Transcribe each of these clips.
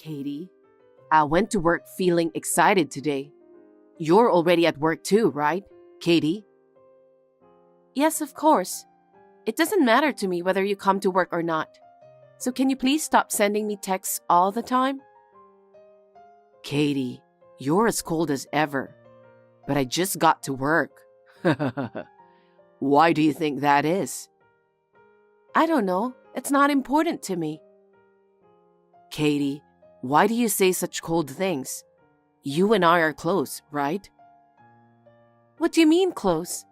Katie, I went to work feeling excited today. You're already at work too, right, Katie? Yes, of course. It doesn't matter to me whether you come to work or not. So can you please stop sending me texts all the time? Katie, you're as cold as ever. But I just got to work. Why do you think that is? I don't know. It's not important to me. Katie, why do you say such cold things? You and I are close, right? What do you mean close?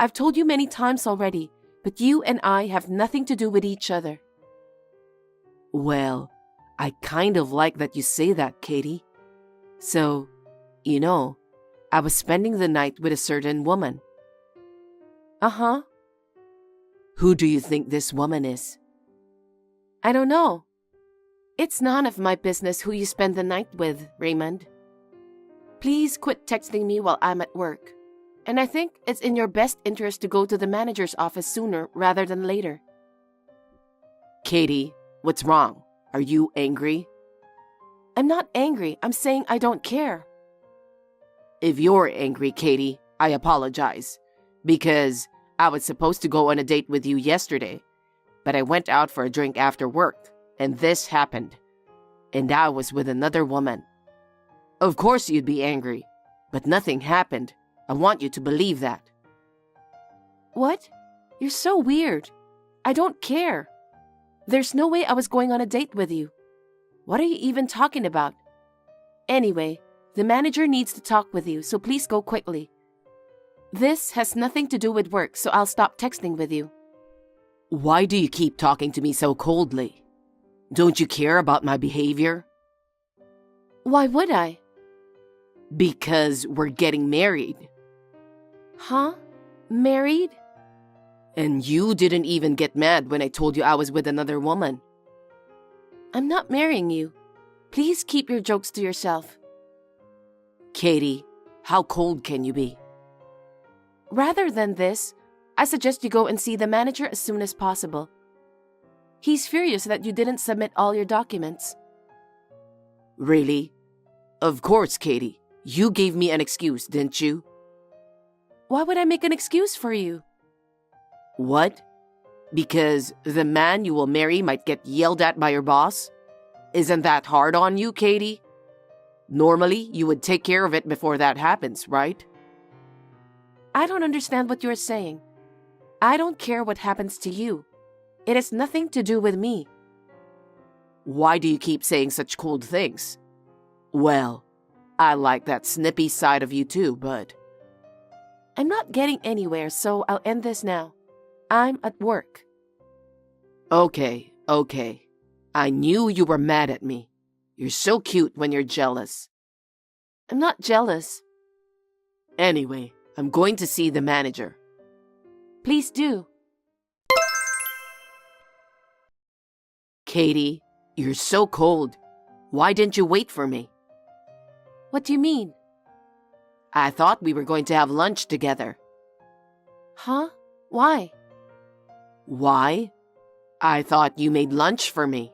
I've told you many times already, but you and I have nothing to do with each other. Well, I kind of like that you say that, Katie. So, I was spending the night with a certain woman. Uh-huh. Who do you think this woman is? I don't know. It's none of my business who you spend the night with, Raymond. Please quit texting me while I'm at work. And I think it's in your best interest to go to the manager's office sooner rather than later. Katie, what's wrong? Are you angry? I'm not angry. I'm saying I don't care. If you're angry, Katie, I apologize. Because I was supposed to go on a date with you yesterday, but I went out for a drink after work, and this happened. And I was with another woman. Of course you'd be angry, but nothing happened. I want you to believe that. What? You're so weird. I don't care. There's no way I was going on a date with you. What are you even talking about? Anyway, the manager needs to talk with you, so please go quickly. This has nothing to do with work, so I'll stop texting with you. Why do you keep talking to me so coldly? Don't you care about my behavior? Why would I? Because we're getting married. Huh? Married? And you didn't even get mad when I told you I was with another woman. I'm not marrying you. Please keep your jokes to yourself. Katie, how cold can you be? Rather than this, I suggest you go and see the manager as soon as possible. He's furious that you didn't submit all your documents. Really? Of course, Katie. You gave me an excuse, didn't you? Why would I make an excuse for you? What? Because the man you will marry might get yelled at by your boss? Isn't that hard on you, Katie? Normally, you would take care of it before that happens, right? I don't understand what you're saying. I don't care what happens to you. It has nothing to do with me. Why do you keep saying such cold things? Well, I like that snippy side of you too, but... I'm not getting anywhere, so I'll end this now. I'm at work. Okay. I knew you were mad at me. You're so cute when you're jealous. I'm not jealous. Anyway, I'm going to see the manager. Please do. Katie, you're so cold. Why didn't you wait for me? What do you mean? I thought we were going to have lunch together. Huh? Why? Why? I thought you made lunch for me.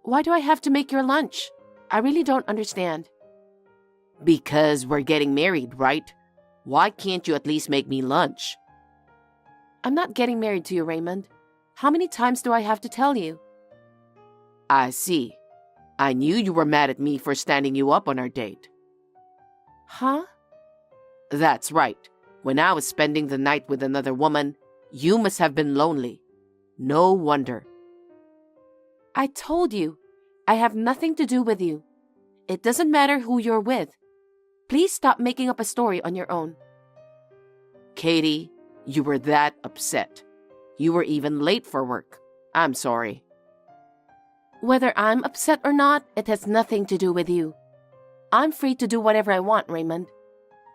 Why do I have to make your lunch? I really don't understand. Because we're getting married, right? Why can't you at least make me lunch? I'm not getting married to you, Raymond. How many times do I have to tell you? I see. I knew you were mad at me for standing you up on our date. Huh? That's right. When I was spending the night with another woman, you must have been lonely. No wonder. I told you, I have nothing to do with you. It doesn't matter who you're with. Please stop making up a story on your own. Katie, you were that upset. You were even late for work. I'm sorry. Whether I'm upset or not, it has nothing to do with you. I'm free to do whatever I want, Raymond.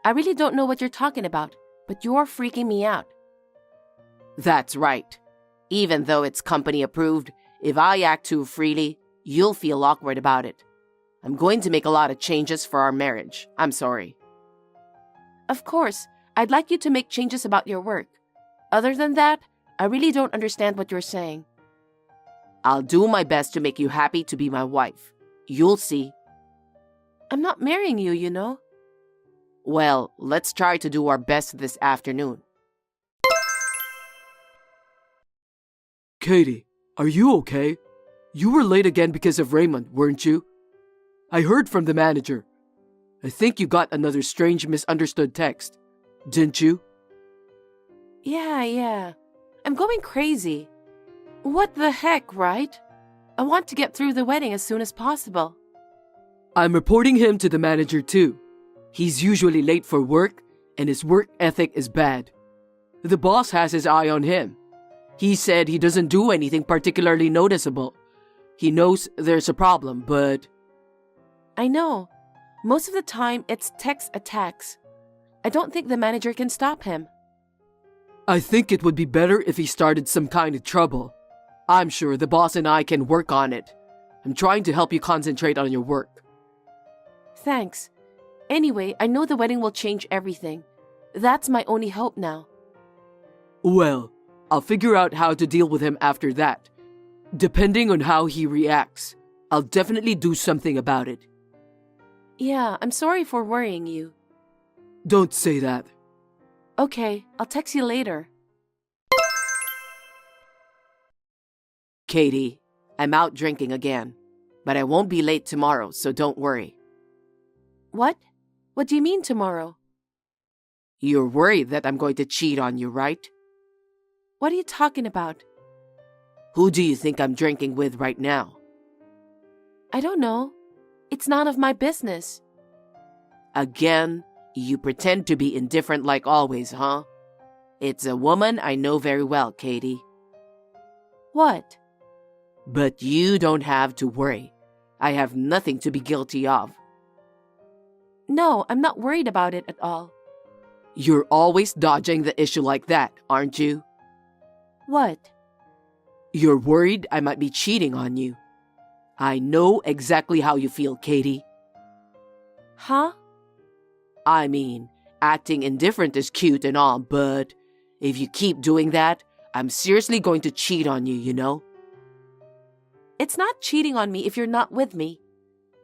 I really don't know what you're talking about, but you're freaking me out. That's right. Even though it's company approved, if I act too freely, you'll feel awkward about it. I'm going to make a lot of changes for our marriage. I'm sorry. Of course, I'd like you to make changes about your work. Other than that, I really don't understand what you're saying. I'll do my best to make you happy to be my wife. You'll see. I'm not marrying you, you know. Well, let's try to do our best this afternoon. Katie, are you okay? You were late again because of Raymond, weren't you? I heard from the manager. I think you got another strange misunderstood text, didn't you? Yeah. I'm going crazy. What the heck, right? I want to get through the wedding as soon as possible. I'm reporting him to the manager too. He's usually late for work, and his work ethic is bad. The boss has his eye on him. He said he doesn't do anything particularly noticeable. He knows there's a problem, but... I know. Most of the time, it's text attacks. I don't think the manager can stop him. I think it would be better if he started some kind of trouble. I'm sure the boss and I can work on it. I'm trying to help you concentrate on your work. Thanks. Anyway, I know the wedding will change everything. That's my only hope now. Well, I'll figure out how to deal with him after that. Depending on how he reacts, I'll definitely do something about it. Yeah, I'm sorry for worrying you. Don't say that. Okay, I'll text you later. Katie, I'm out drinking again, but I won't be late tomorrow, so don't worry. What? What do you mean tomorrow? You're worried that I'm going to cheat on you, right? What are you talking about? Who do you think I'm drinking with right now? I don't know. It's none of my business. Again, you pretend to be indifferent like always, huh? It's a woman I know very well, Katie. What? But you don't have to worry. I have nothing to be guilty of. No, I'm not worried about it at all. You're always dodging the issue like that, aren't you? What? You're worried I might be cheating on you. I know exactly how you feel, Katie. Huh? I mean, acting indifferent is cute and all, but if you keep doing that, I'm seriously going to cheat on you, you know? It's not cheating on me if you're not with me.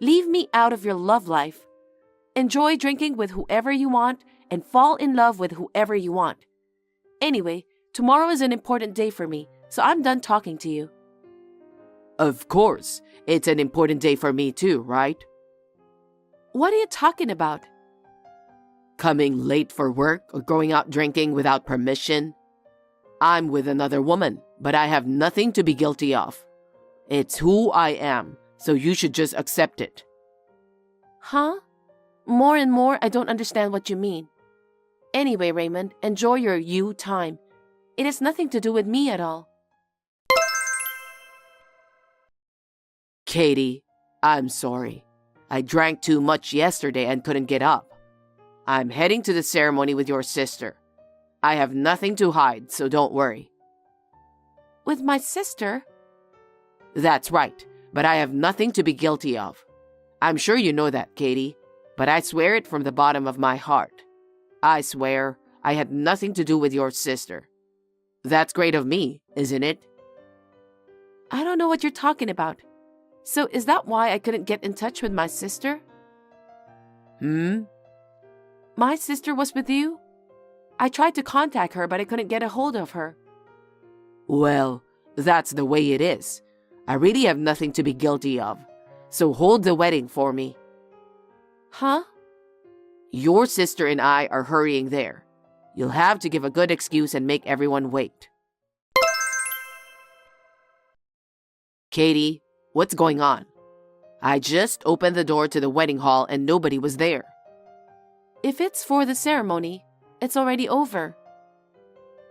Leave me out of your love life. Enjoy drinking with whoever you want and fall in love with whoever you want. Anyway, tomorrow is an important day for me, so I'm done talking to you. Of course, it's an important day for me too, right? What are you talking about? Coming late for work or going out drinking without permission? I'm with another woman, but I have nothing to be guilty of. It's who I am, so you should just accept it. Huh? More and more, I don't understand what you mean. Anyway, Raymond, enjoy your you time. It has nothing to do with me at all. Katie, I'm sorry. I drank too much yesterday and couldn't get up. I'm heading to the ceremony with your sister. I have nothing to hide, so don't worry. With my sister? That's right, but I have nothing to be guilty of. I'm sure you know that, Katie, but I swear it from the bottom of my heart. I swear I had nothing to do with your sister. That's great of me, isn't it? I don't know what you're talking about. So is that why I couldn't get in touch with my sister? My sister was with you? I tried to contact her, but I couldn't get a hold of her. Well, that's the way it is. I really have nothing to be guilty of. So hold the wedding for me. Huh? Your sister and I are hurrying there. You'll have to give a good excuse and make everyone wait. Katie, what's going on? I just opened the door to the wedding hall and nobody was there. If it's for the ceremony, it's already over.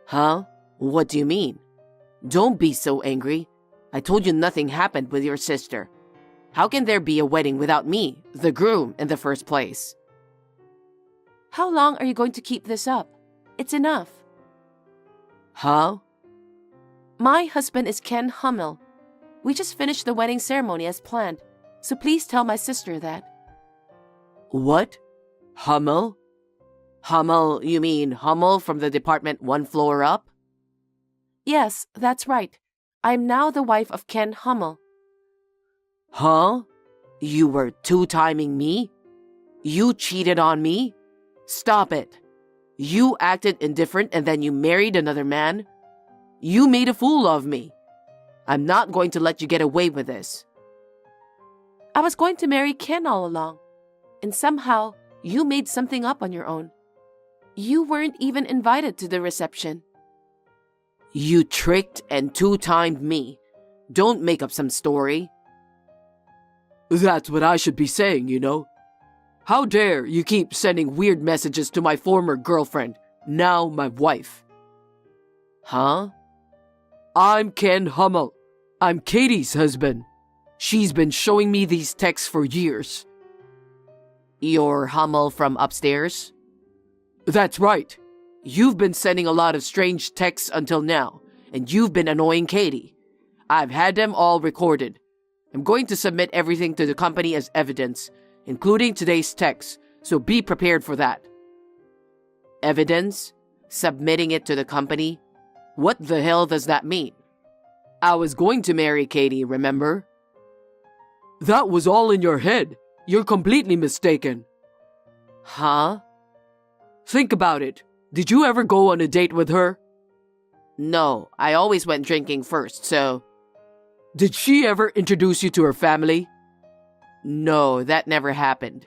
Huh? What do you mean? Don't be so angry. I told you nothing happened with your sister. How can there be a wedding without me, the groom, in the first place? How long are you going to keep this up? It's enough. Huh? My husband is Ken Hummel. We just finished the wedding ceremony as planned, so please tell my sister that. What? Hummel? Hummel, you mean Hummel from the department one floor up? Yes, that's right. I'm now the wife of Ken Hummel. Huh? You were two-timing me? You cheated on me? Stop it. You acted indifferent and then you married another man? You made a fool of me. I'm not going to let you get away with this. I was going to marry Ken all along, and somehow you made something up on your own. You weren't even invited to the reception. You tricked and two-timed me. Don't make up some story. That's what I should be saying, you know. How dare you keep sending weird messages to my former girlfriend, now my wife. Huh? I'm Ken Hummel. I'm Katie's husband. She's been showing me these texts for years. You're Hummel from upstairs? That's right. You've been sending a lot of strange texts until now, and you've been annoying Katie. I've had them all recorded. I'm going to submit everything to the company as evidence, including today's text, so be prepared for that. Evidence? Submitting it to the company? What the hell does that mean? I was going to marry Katie, remember? That was all in your head. You're completely mistaken. Huh? Think about it. Did you ever go on a date with her? No, I always went drinking first, so... Did she ever introduce you to her family? No, that never happened.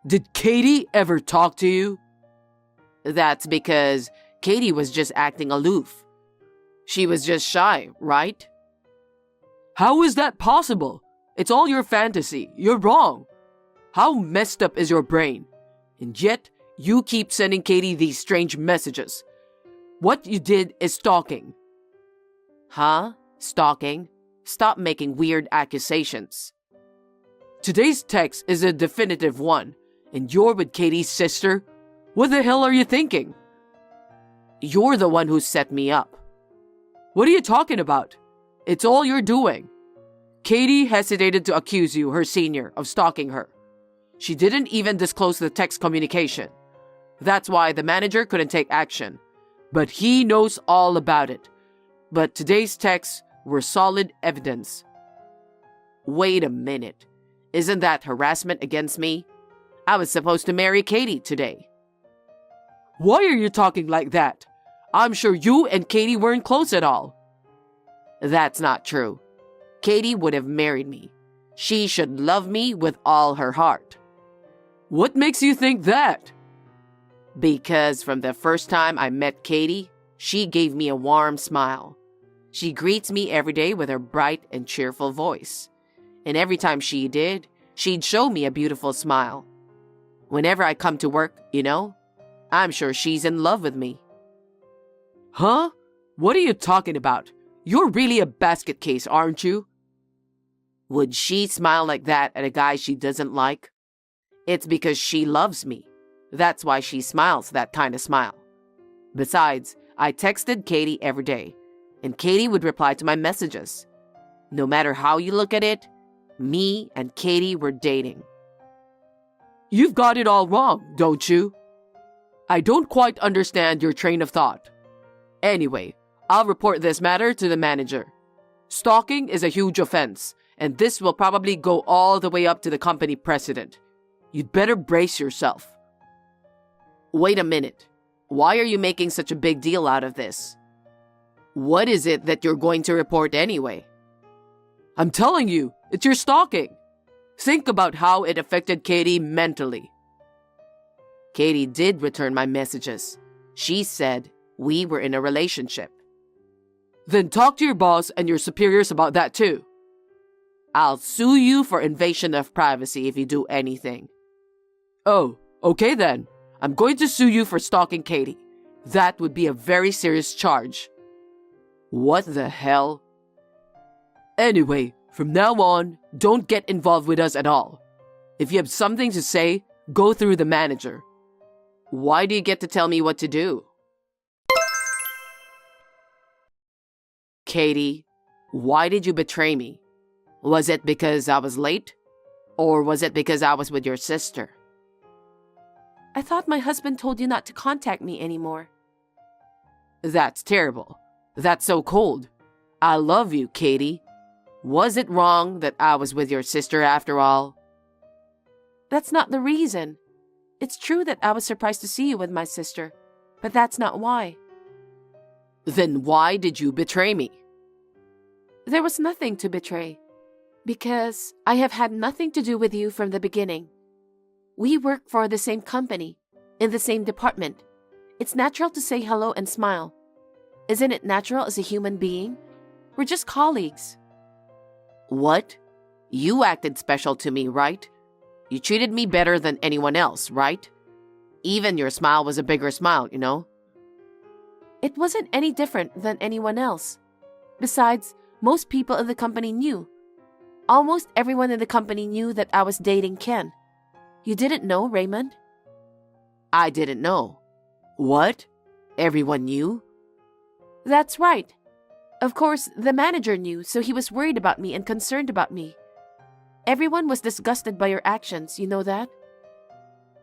Did Katie ever talk to you? That's because Katie was just acting aloof. She was just shy, right? How is that possible? It's all your fantasy. You're wrong. How messed up is your brain? And yet, you keep sending Katie these strange messages. What you did is stalking. Huh? Stalking? Stop making weird accusations. Today's text is a definitive one, and you're with Katie's sister? What the hell are you thinking? You're the one who set me up. What are you talking about? It's all you're doing. Katie hesitated to accuse you, her senior, of stalking her. She didn't even disclose the text communication. That's why the manager couldn't take action. But he knows all about it. But today's texts were solid evidence. Wait a minute. Isn't that harassment against me? I was supposed to marry Katie today. Why are you talking like that? I'm sure you and Katie weren't close at all. That's not true. Katie would have married me. She should love me with all her heart. What makes you think that? Because from the first time I met Katie, she gave me a warm smile. She greets me every day with her bright and cheerful voice. And every time she did, she'd show me a beautiful smile. Whenever I come to work, I'm sure she's in love with me. Huh? What are you talking about? You're really a basket case, aren't you? Would she smile like that at a guy she doesn't like? It's because she loves me. That's why she smiles that kind of smile. Besides, I texted Katie every day, and Katie would reply to my messages. No matter how you look at it, me and Katie were dating. You've got it all wrong, don't you? I don't quite understand your train of thought. Anyway, I'll report this matter to the manager. Stalking is a huge offense, and this will probably go all the way up to the company president. You'd better brace yourself. Wait a minute. Why are you making such a big deal out of this? What is it that you're going to report anyway? I'm telling you, it's your stalking. Think about how it affected Katie mentally. Katie did return my messages. She said we were in a relationship. Then talk to your boss and your superiors about that too. I'll sue you for invasion of privacy if you do anything. Oh, okay then. I'm going to sue you for stalking Katie. That would be a very serious charge. What the hell? Anyway, from now on, don't get involved with us at all. If you have something to say, go through the manager. Why do you get to tell me what to do? Katie, why did you betray me? Was it because I was late? Or was it because I was with your sister? I thought my husband told you not to contact me anymore. That's terrible. That's so cold. I love you, Katie. Was it wrong that I was with your sister after all? That's not the reason. It's true that I was surprised to see you with my sister, but that's not why. Then why did you betray me? There was nothing to betray, because I have had nothing to do with you from the beginning. We work for the same company, in the same department. It's natural to say hello and smile. Isn't it natural as a human being? We're just colleagues. What? You acted special to me, right? You treated me better than anyone else, right? Even your smile was a bigger smile, you know? It wasn't any different than anyone else. Besides, most people in the company knew. Almost everyone in the company knew that I was dating Ken. You didn't know, Raymond? I didn't know. What? Everyone knew? That's right. Of course, the manager knew, so he was worried about me and concerned about me. Everyone was disgusted by your actions, you know that?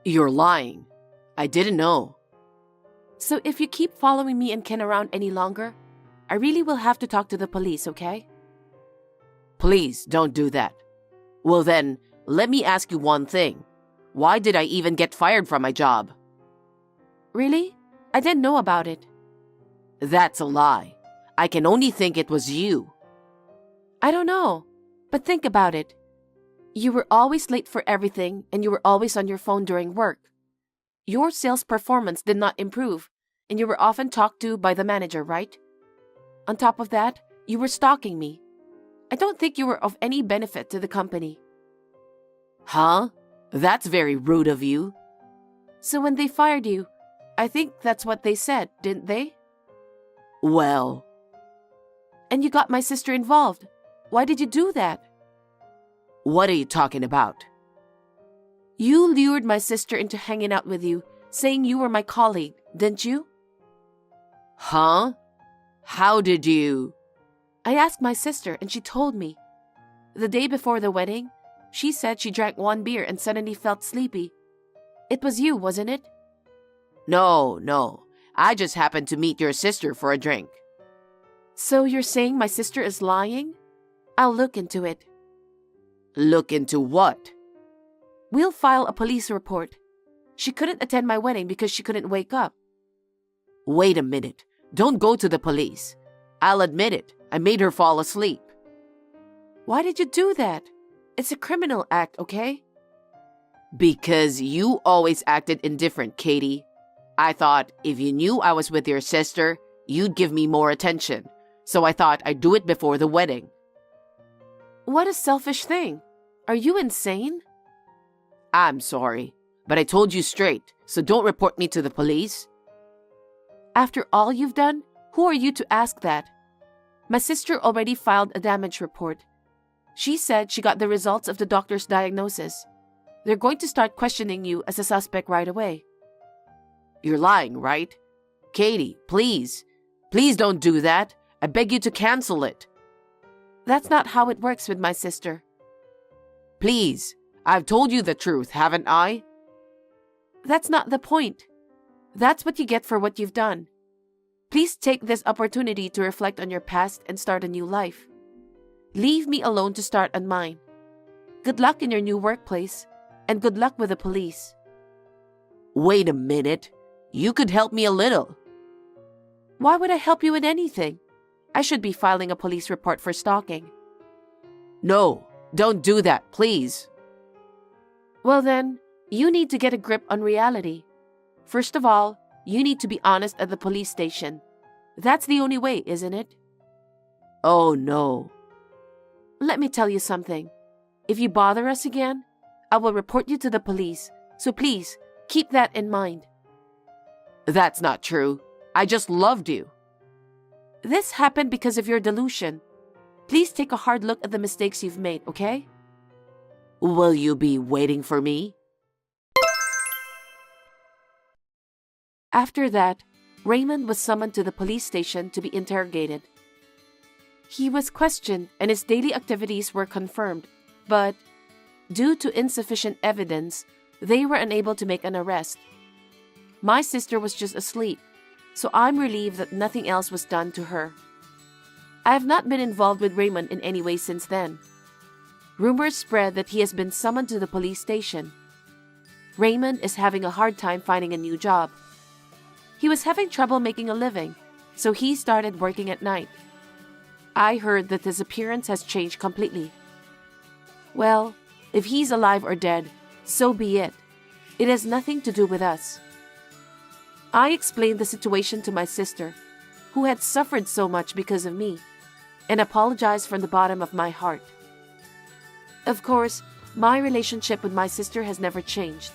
You're lying. I didn't know. So if you keep following me and Ken around any longer, I really will have to talk to the police, okay? Please, don't do that. Well then, let me ask you one thing. Why did I even get fired from my job? Really? I didn't know about it. That's a lie. I can only think it was you. I don't know, but think about it. You were always late for everything and you were always on your phone during work. Your sales performance did not improve and you were often talked to by the manager, right? On top of that, you were stalking me. I don't think you were of any benefit to the company. Huh? That's very rude of you. So when they fired you, I think that's what they said, didn't they? Well... And you got my sister involved. Why did you do that? What are you talking about? You lured my sister into hanging out with you, saying you were my colleague, didn't you? Huh? How did you... I asked my sister and she told me. The day before the wedding, she said she drank one beer and suddenly felt sleepy. It was you, wasn't it? No. I just happened to meet your sister for a drink. So you're saying my sister is lying? I'll look into it. Look into what? We'll file a police report. She couldn't attend my wedding because she couldn't wake up. Wait a minute. Don't go to the police. I'll admit it. I made her fall asleep. Why did you do that? It's a criminal act, okay? Because you always acted indifferent, Katie. I thought if you knew I was with your sister, you'd give me more attention. So I thought I'd do it before the wedding. What a selfish thing. Are you insane? I'm sorry, but I told you straight, so don't report me to the police. After all you've done, who are you to ask that? My sister already filed a damage report. She said she got the results of the doctor's diagnosis. They're going to start questioning you as a suspect right away. You're lying, right? Katie, please. Please don't do that. I beg you to cancel it. That's not how it works with my sister. Please. I've told you the truth, haven't I? That's not the point. That's what you get for what you've done. Please take this opportunity to reflect on your past and start a new life. Leave me alone to start on mine. Good luck in your new workplace, and good luck with the police. Wait a minute. You could help me a little. Why would I help you with anything? I should be filing a police report for stalking. No, don't do that, please. Well then, you need to get a grip on reality. First of all, you need to be honest at the police station. That's the only way, isn't it? Oh no. Let me tell you something. If you bother us again, I will report you to the police. So please, keep that in mind. That's not true. I just loved you. This happened because of your delusion. Please take a hard look at the mistakes you've made, okay? Will you be waiting for me? After that, Raymond was summoned to the police station to be interrogated. He was questioned and his daily activities were confirmed, but due to insufficient evidence, they were unable to make an arrest. My sister was just asleep, so I'm relieved that nothing else was done to her. I have not been involved with Raymond in any way since then. Rumors spread that he has been summoned to the police station. Raymond is having a hard time finding a new job. He was having trouble making a living, so he started working at night. I heard that his appearance has changed completely. Well, if he's alive or dead, so be it. It has nothing to do with us. I explained the situation to my sister, who had suffered so much because of me, and apologized from the bottom of my heart. Of course, my relationship with my sister has never changed.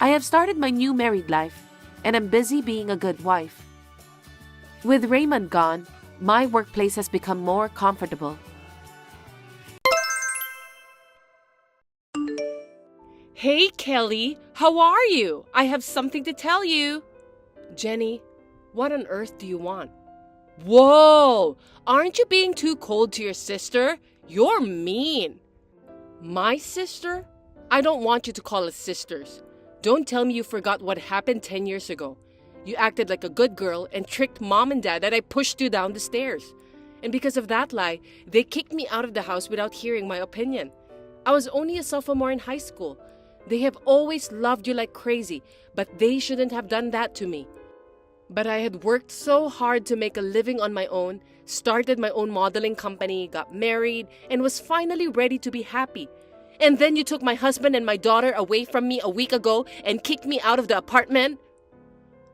I have started my new married life, and I'm busy being a good wife. With Raymond gone, my workplace has become more comfortable. Hey, Kelly, how are you? I have something to tell you. Jenny, what on earth do you want? Whoa! Aren't you being too cold to your sister? You're mean. My sister? I don't want you to call us sisters. Don't tell me you forgot what happened 10 years ago. You acted like a good girl and tricked mom and dad that I pushed you down the stairs. And because of that lie, they kicked me out of the house without hearing my opinion. I was only a sophomore in high school. They have always loved you like crazy, but they shouldn't have done that to me. But I had worked so hard to make a living on my own, started my own modeling company, got married, and was finally ready to be happy. And then you took my husband and my daughter away from me a week ago and kicked me out of the apartment?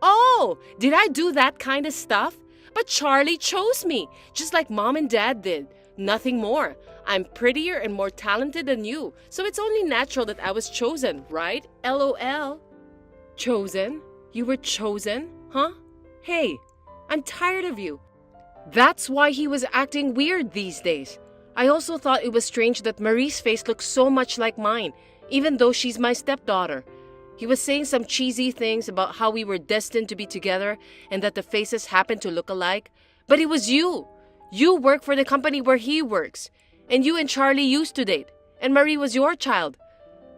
Oh, did I do that kind of stuff? But Charlie chose me, just like mom and dad did. Nothing more. I'm prettier and more talented than you, so it's only natural that I was chosen, right? LOL. Chosen? You were chosen? Huh? Hey, I'm tired of you. That's why he was acting weird these days. I also thought it was strange that Marie's face looks so much like mine, even though she's my stepdaughter. He was saying some cheesy things about how we were destined to be together and that the faces happened to look alike. But it was you. You work for the company where he works. And you and Charlie used to date. And Marie was your child.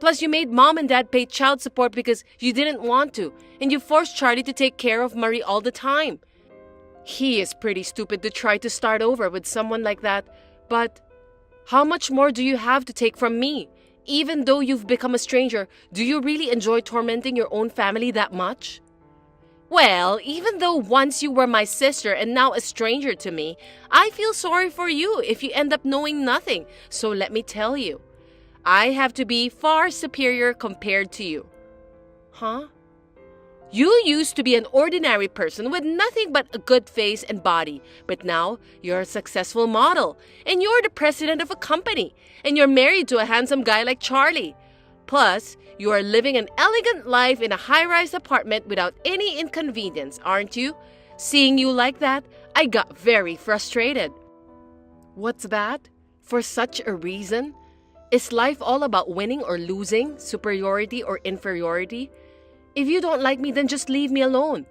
Plus, you made mom and dad pay child support because you didn't want to. And you forced Charlie to take care of Marie all the time. He is pretty stupid to try to start over with someone like that. But how much more do you have to take from me? Even though you've become a stranger, do you really enjoy tormenting your own family that much? Well, even though once you were my sister and now a stranger to me, I feel sorry for you if you end up knowing nothing. So let me tell you, I have to be far superior compared to you. Huh? You used to be an ordinary person with nothing but a good face and body, but now you're a successful model, and you're the president of a company, and you're married to a handsome guy like Charlie. Plus, you are living an elegant life in a high-rise apartment without any inconvenience, aren't you? Seeing you like that, I got very frustrated. What's that? For such a reason? Is life all about winning or losing, superiority or inferiority? If you don't like me, then just leave me alone.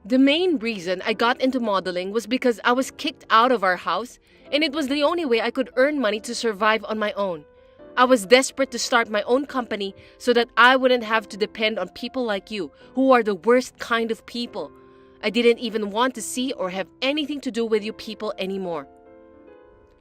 The main reason I got into modeling was because I was kicked out of our house, and it was the only way I could earn money to survive on my own. I was desperate to start my own company so that I wouldn't have to depend on people like you, who are the worst kind of people. I didn't even want to see or have anything to do with you people anymore.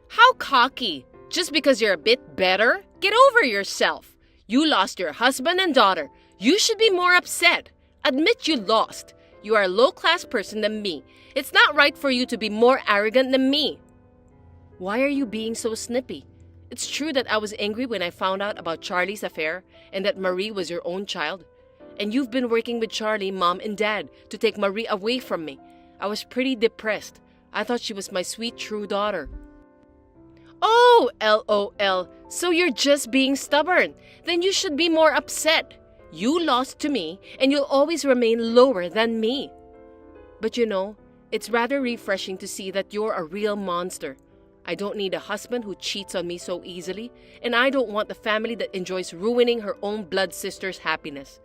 How cocky! Just because you're a bit better? Get over yourself. You lost your husband and daughter. You should be more upset. Admit you lost. You are a low-class person than me. It's not right for you to be more arrogant than me. Why are you being so snippy? It's true that I was angry when I found out about Charlie's affair and that Marie was your own child. And you've been working with Charlie, mom, and dad to take Marie away from me. I was pretty depressed. I thought she was my sweet, true daughter. Oh, LOL. So you're just being stubborn. Then you should be more upset. You lost to me, and you'll always remain lower than me. But you know, it's rather refreshing to see that you're a real monster. I don't need a husband who cheats on me so easily, and I don't want a family that enjoys ruining her own blood sister's happiness.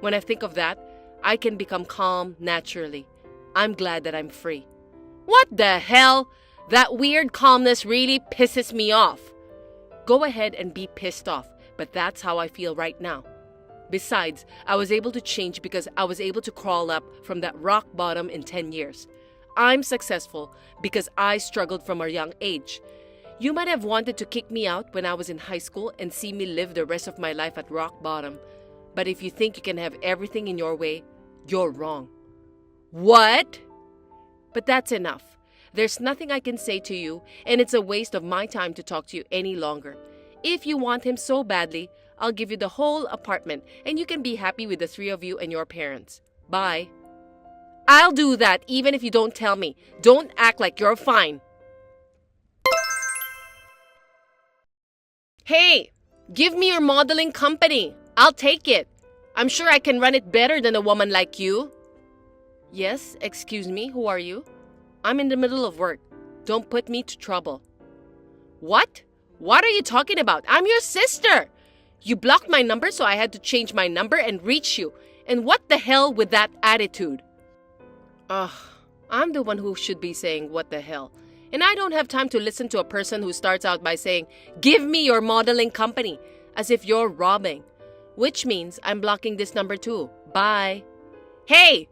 When I think of that, I can become calm naturally. I'm glad that I'm free. What the hell? That weird calmness really pisses me off. Go ahead and be pissed off, but that's how I feel right now. Besides, I was able to change because I was able to crawl up from that rock bottom in 10 years. I'm successful because I struggled from a young age. You might have wanted to kick me out when I was in high school and see me live the rest of my life at rock bottom. But if you think you can have everything in your way, you're wrong. What? But that's enough. There's nothing I can say to you, and it's a waste of my time to talk to you any longer. If you want him so badly, I'll give you the whole apartment, and you can be happy with the three of you and your parents. Bye. I'll do that even if you don't tell me. Don't act like you're fine. Hey, give me your modeling company. I'll take it. I'm sure I can run it better than a woman like you. Yes, excuse me, who are you? I'm in the middle of work. Don't put me to trouble. What? What are you talking about? I'm your sister. You blocked my number, so I had to change my number and reach you. And what the hell with that attitude? Ugh, I'm the one who should be saying what the hell. And I don't have time to listen to a person who starts out by saying, give me your modeling company, as if you're robbing. Which means I'm blocking this number too. Bye. Hey,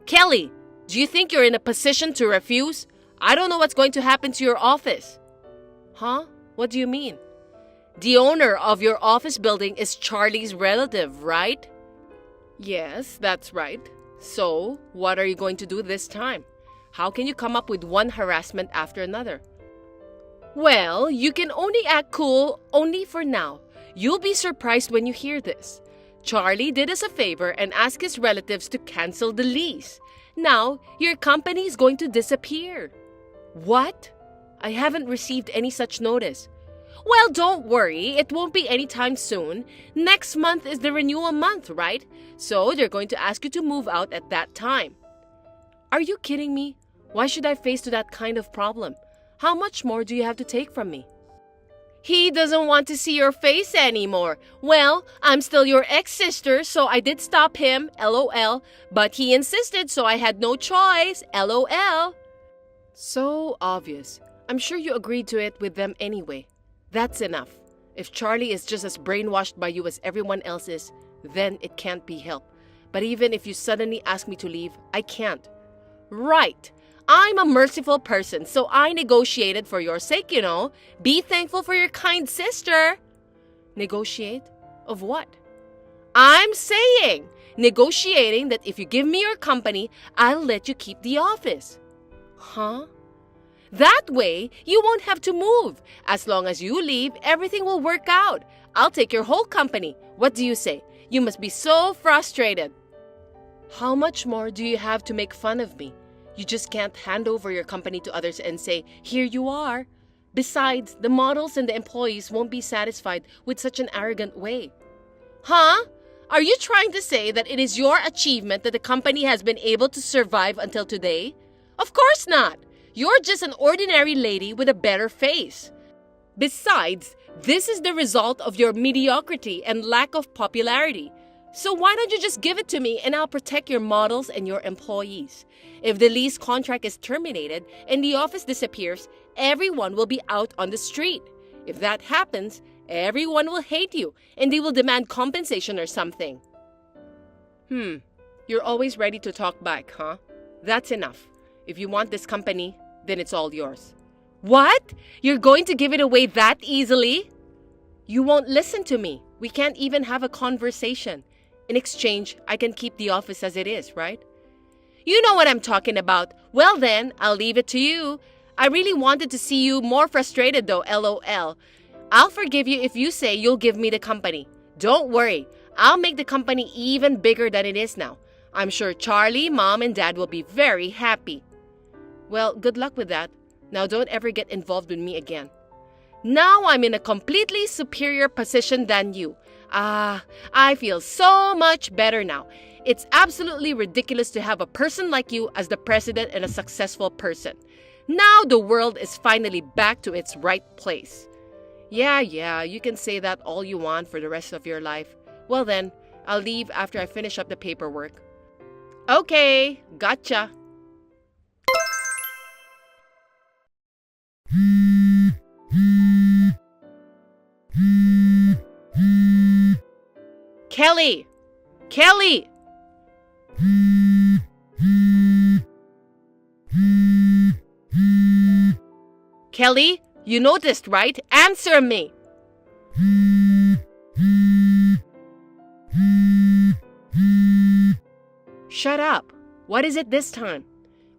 Kelly, do you think you're in a position to refuse? I don't know what's going to happen to your office. Huh? What do you mean? The owner of your office building is Charlie's relative, right? Yes, that's right. So, what are you going to do this time? How can you come up with one harassment after another? Well, you can only act cool only for now. You'll be surprised when you hear this. Charlie did us a favor and asked his relatives to cancel the lease. Now, your company is going to disappear. What? I haven't received any such notice. Well, don't worry. It won't be anytime soon. Next month is the renewal month, right? So they're going to ask you to move out at that time. Are you kidding me? Why should I face to that kind of problem? How much more do you have to take from me? He doesn't want to see your face anymore. Well, I'm still your ex-sister, so I did stop him, LOL. But he insisted, so I had no choice, LOL. So obvious. I'm sure you agreed to it with them anyway. That's enough. If Charlie is just as brainwashed by you as everyone else is, then it can't be helped. But even if you suddenly ask me to leave, I can't. Right. I'm a merciful person, so I negotiated for your sake, you know. Be thankful for your kind sister. Negotiate? Of what? I'm saying, negotiating that if you give me your company, I'll let you keep the office. Huh? That way, you won't have to move. As long as you leave, everything will work out. I'll take your whole company. What do you say? You must be so frustrated. How much more do you have to make fun of me? You just can't hand over your company to others and say, here you are. Besides, the models and the employees won't be satisfied with such an arrogant way. Huh? Are you trying to say that it is your achievement that the company has been able to survive until today? Of course not. You're just an ordinary lady with a better face. Besides, this is the result of your mediocrity and lack of popularity. So why don't you just give it to me and I'll protect your models and your employees? If the lease contract is terminated and the office disappears, everyone will be out on the street. If that happens, everyone will hate you and they will demand compensation or something. You're always ready to talk back, huh? That's enough. If you want this company, then it's all yours. What? You're going to give it away that easily? You won't listen to me. We can't even have a conversation. In exchange, I can keep the office as it is, right? You know what I'm talking about. Well then, I'll leave it to you. I really wanted to see you more frustrated though, LOL. I'll forgive you if you say you'll give me the company. Don't worry. I'll make the company even bigger than it is now. I'm sure Charlie, Mom, and Dad will be very happy. Well, good luck with that. Now don't ever get involved with me again. Now I'm in a completely superior position than you. I feel so much better now. It's absolutely ridiculous to have a person like you as the president and a successful person. Now the world is finally back to its right place. Yeah, you can say that all you want for the rest of your life. Well then, I'll leave after I finish up the paperwork. Okay, gotcha. Kelly! Kelly! Kelly, you noticed, right? Answer me. Shut up. What is it this time?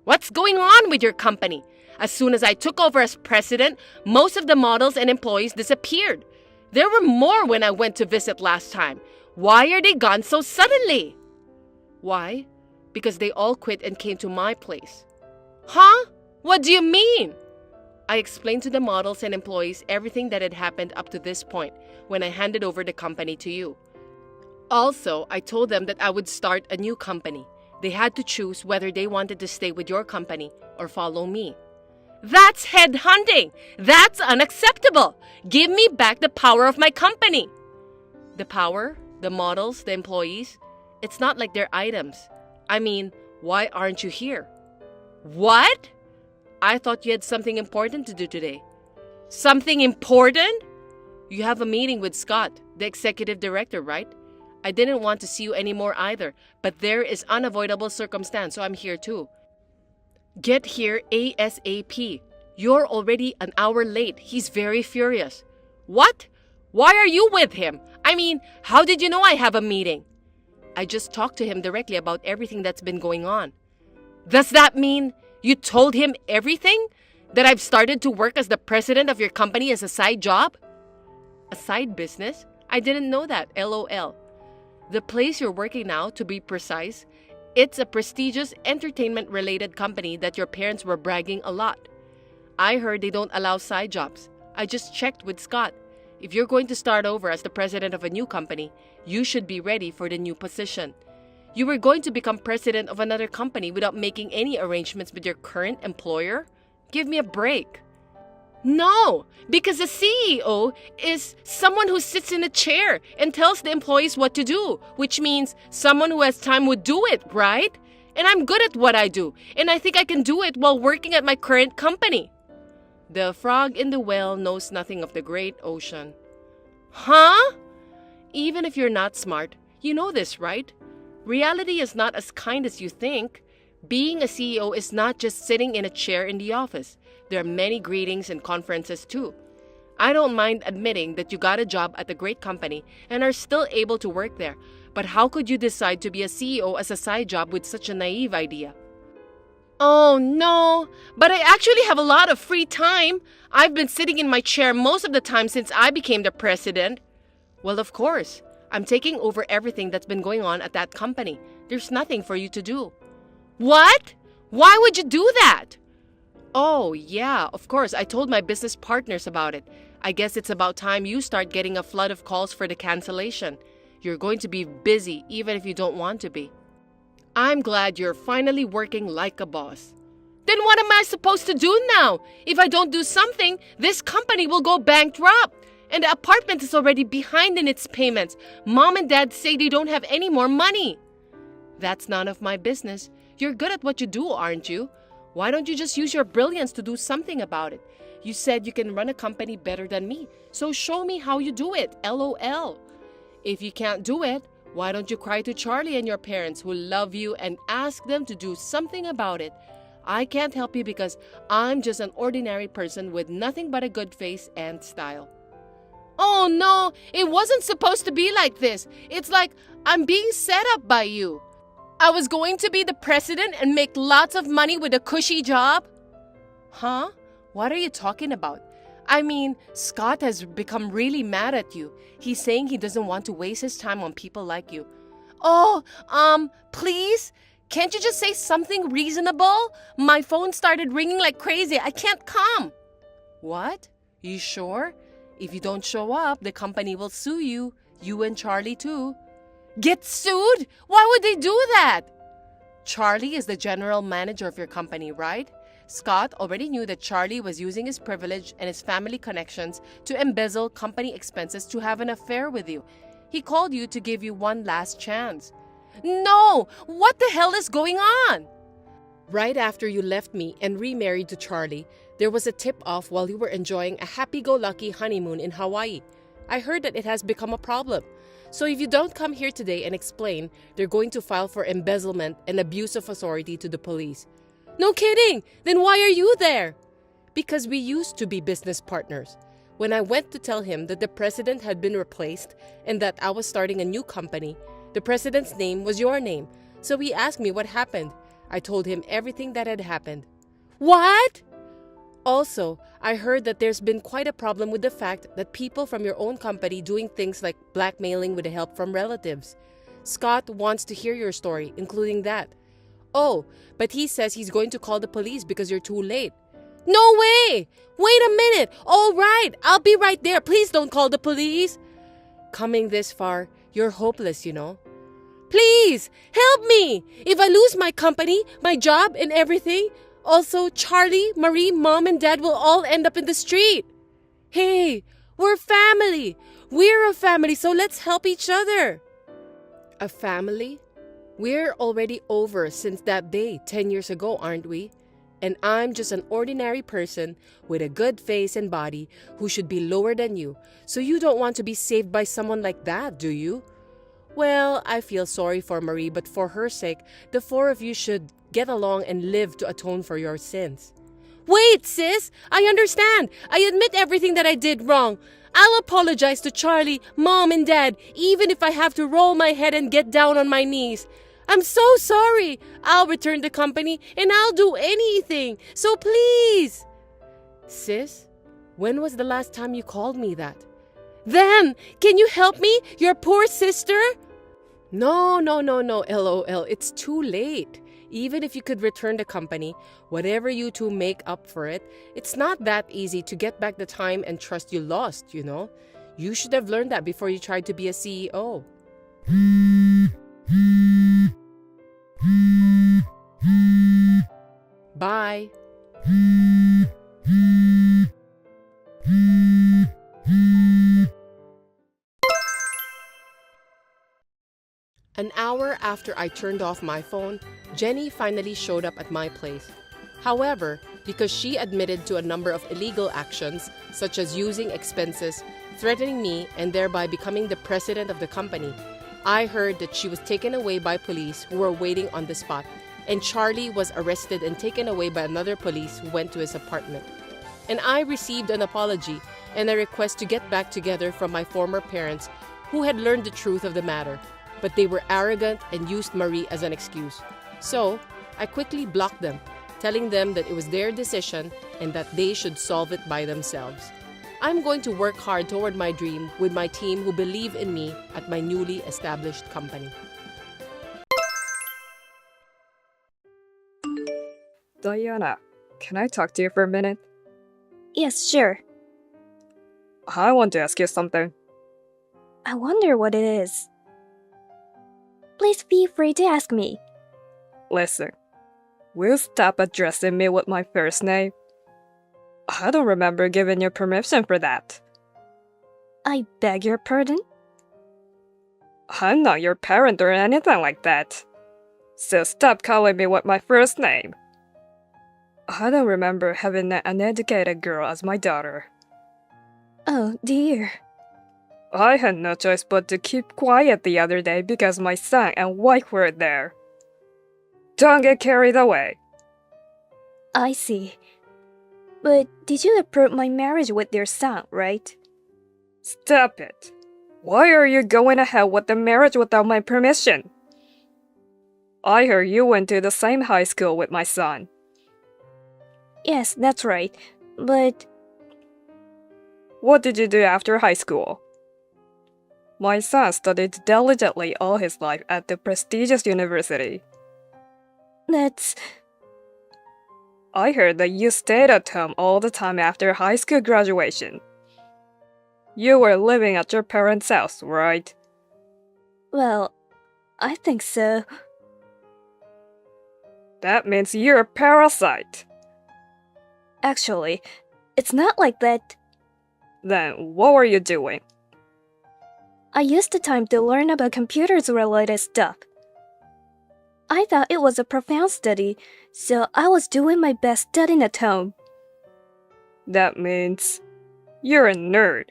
What's going on with your company? As soon as I took over as president, most of the models and employees disappeared. There were more when I went to visit last time. Why are they gone so suddenly? Why? Because they all quit and came to my place. Huh? What do you mean? I explained to the models and employees everything that had happened up to this point when I handed over the company to you. Also, I told them that I would start a new company. They had to choose whether they wanted to stay with your company or follow me. That's headhunting! That's unacceptable! Give me back the power of my company! The power, the models, the employees, it's not like they're items. I mean, why aren't you here? What? I thought you had something important to do today. Something important? You have a meeting with Scott, the executive director, right? I didn't want to see you anymore either, but there is unavoidable circumstance, so I'm here too. Get here ASAP. You're already an hour late. He's very furious. What? Why are you with him? I mean, how did you know I have a meeting? I just talked to him directly about everything that's been going on. Does that mean you told him everything? That I've started to work as the president of your company as a side job? A side business? I didn't know that, LOL. The place you're working now, to be precise, it's a prestigious entertainment-related company that your parents were bragging a lot. I heard they don't allow side jobs. I just checked with Scott. If you're going to start over as the president of a new company, you should be ready for the new position. You were going to become president of another company without making any arrangements with your current employer? Give me a break. No, because the CEO is someone who sits in a chair and tells the employees what to do, which means someone who has time would do it, right? And I'm good at what I do, and I think I can do it while working at my current company. The frog in the well knows nothing of the great ocean. Huh? Even if you're not smart, you know this, right? Reality is not as kind as you think. Being a CEO is not just sitting in a chair in the office. There are many greetings and conferences too. I don't mind admitting that you got a job at a great company and are still able to work there, but how could you decide to be a CEO as a side job with such a naive idea? Oh no, but I actually have a lot of free time. I've been sitting in my chair most of the time since I became the president. Well, of course. I'm taking over everything that's been going on at that company. There's nothing for you to do. What? Why would you do that? Oh, yeah, of course. I told my business partners about it. I guess it's about time you start getting a flood of calls for the cancellation. You're going to be busy even if you don't want to be. I'm glad you're finally working like a boss. Then what am I supposed to do now? If I don't do something, this company will go bankrupt. And the apartment is already behind in its payments. Mom and Dad say they don't have any more money. That's none of my business. You're good at what you do, aren't you? Why don't you just use your brilliance to do something about it? You said you can run a company better than me, so show me how you do it, LOL. If you can't do it, why don't you cry to Charlie and your parents who love you and ask them to do something about it? I can't help you because I'm just an ordinary person with nothing but a good face and style. Oh no, it wasn't supposed to be like this. It's like I'm being set up by you. I was going to be the president and make lots of money with a cushy job? Huh? What are you talking about? I mean, Scott has become really mad at you. He's saying he doesn't want to waste his time on people like you. Oh, please? Can't you just say something reasonable? My phone started ringing like crazy. I can't come. What? You sure? If you don't show up, the company will sue you. You and Charlie too. Get sued? Why would they do that? Charlie is the general manager of your company, right? Scott already knew that Charlie was using his privilege and his family connections to embezzle company expenses to have an affair with you. He called you to give you one last chance. No! What the hell is going on? Right after you left me and remarried to Charlie, there was a tip-off while you were enjoying a happy-go-lucky honeymoon in Hawaii. I heard that it has become a problem. So if you don't come here today and explain, they're going to file for embezzlement and abuse of authority to the police. No kidding! Then why are you there? because we used to be business partners. When I went to tell him that the president had been replaced and that I was starting a new company, the president's name was your name. So he asked me what happened. I told him everything that had happened. What? Also, I heard that there's been quite a problem with the fact that people from your own company doing things like blackmailing with the help from relatives. Scott wants to hear your story, including that. Oh, but he says he's going to call the police because you're too late. No way! Wait a minute! All right, I'll be right there. Please don't call the police. Coming this far, you're hopeless, you know. Please, help me! If I lose my company, my job, and everything, also Charlie, Marie, Mom, and Dad will all end up in the street. Hey, we're family. We're a family, so let's help each other. A family? We're already over since that day 10 years ago, aren't we? And I'm just an ordinary person with a good face and body who should be lower than you. So you don't want to be saved by someone like that, do you? Well, I feel sorry for Marie, but for her sake, the four of you should get along and live to atone for your sins. Wait, sis! I understand. I admit everything that I did wrong. I'll apologize to Charlie, Mom, and Dad, even if I have to roll my head and get down on my knees. I'm so sorry. I'll return the company and I'll do anything. So please. Sis, when was the last time you called me that? Then, can you help me, your poor sister? No, LOL. It's too late. Even if you could return the company, whatever you two make up for it, it's not that easy to get back the time and trust you lost, you know? You should have learned that before you tried to be a CEO. Bye. An hour after I turned off my phone, Jenny finally showed up at my place. However, because she admitted to a number of illegal actions, such as using expenses, threatening me, and thereby becoming the president of the company, I heard that she was taken away by police who were waiting on the spot, and Charlie was arrested and taken away by another police who went to his apartment. And I received an apology and a request to get back together from my former parents who had learned the truth of the matter, but they were arrogant and used Marie as an excuse. So, I quickly blocked them, telling them that it was their decision and that they should solve it by themselves. I'm going to work hard toward my dream with my team who believe in me at my newly established company. Diana, can I talk to you for a minute? Yes, sure. I want to ask you something. I wonder what it is. Please feel free to ask me. Listen, will you stop addressing me with my first name? I don't remember giving you permission for that. I beg your pardon? I'm not your parent or anything like that. So stop calling me with my first name. I don't remember having an uneducated girl as my daughter. Oh dear. I had no choice but to keep quiet the other day because my son and wife were there. Don't get carried away. I see. But did you approve my marriage with your son, right? Stop it. Why are you going ahead with the marriage without my permission? I heard you went to the same high school with my son. Yes, that's right. But what did you do after high school? My son studied diligently all his life at the prestigious university. that's... I heard that you stayed at home all the time after high school graduation. You were living at your parents' house, right? Well, I think so. That means you're a parasite. Actually, it's not like that. Then what were you doing? I used the time to learn about computers-related stuff. I thought it was a profound study, so I was doing my best studying at home. That means you're a nerd.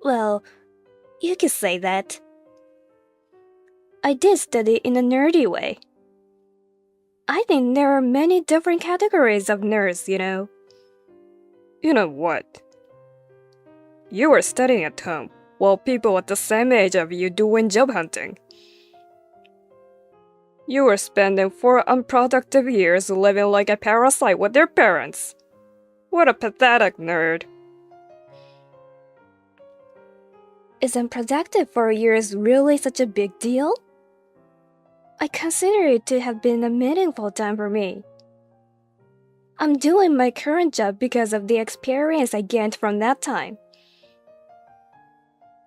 Well, you could say that. I did study in a nerdy way. I think there are many different categories of nerds, you know. You know what? You were studying at home, while people at the same age of you doing job hunting. You were spending 4 unproductive years living like a parasite with your parents. What a pathetic nerd. Isn't productive for years really such a big deal? I consider it to have been a meaningful time for me. I'm doing my current job because of the experience I gained from that time.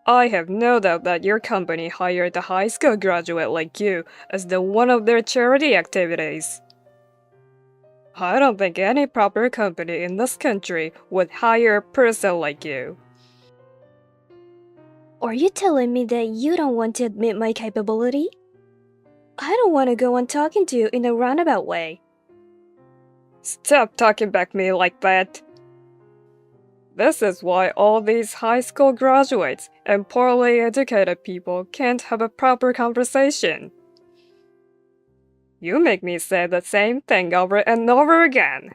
I have no doubt that your company hired a high school graduate like you as one of their charity activities. I don't think any proper company in this country would hire a person like you. Are you telling me that you don't want to admit my capability? I don't want to go on talking to you in a roundabout way. Stop talking back me like that. This is why all these high school graduates and poorly educated people can't have a proper conversation. You make me say the same thing over and over again.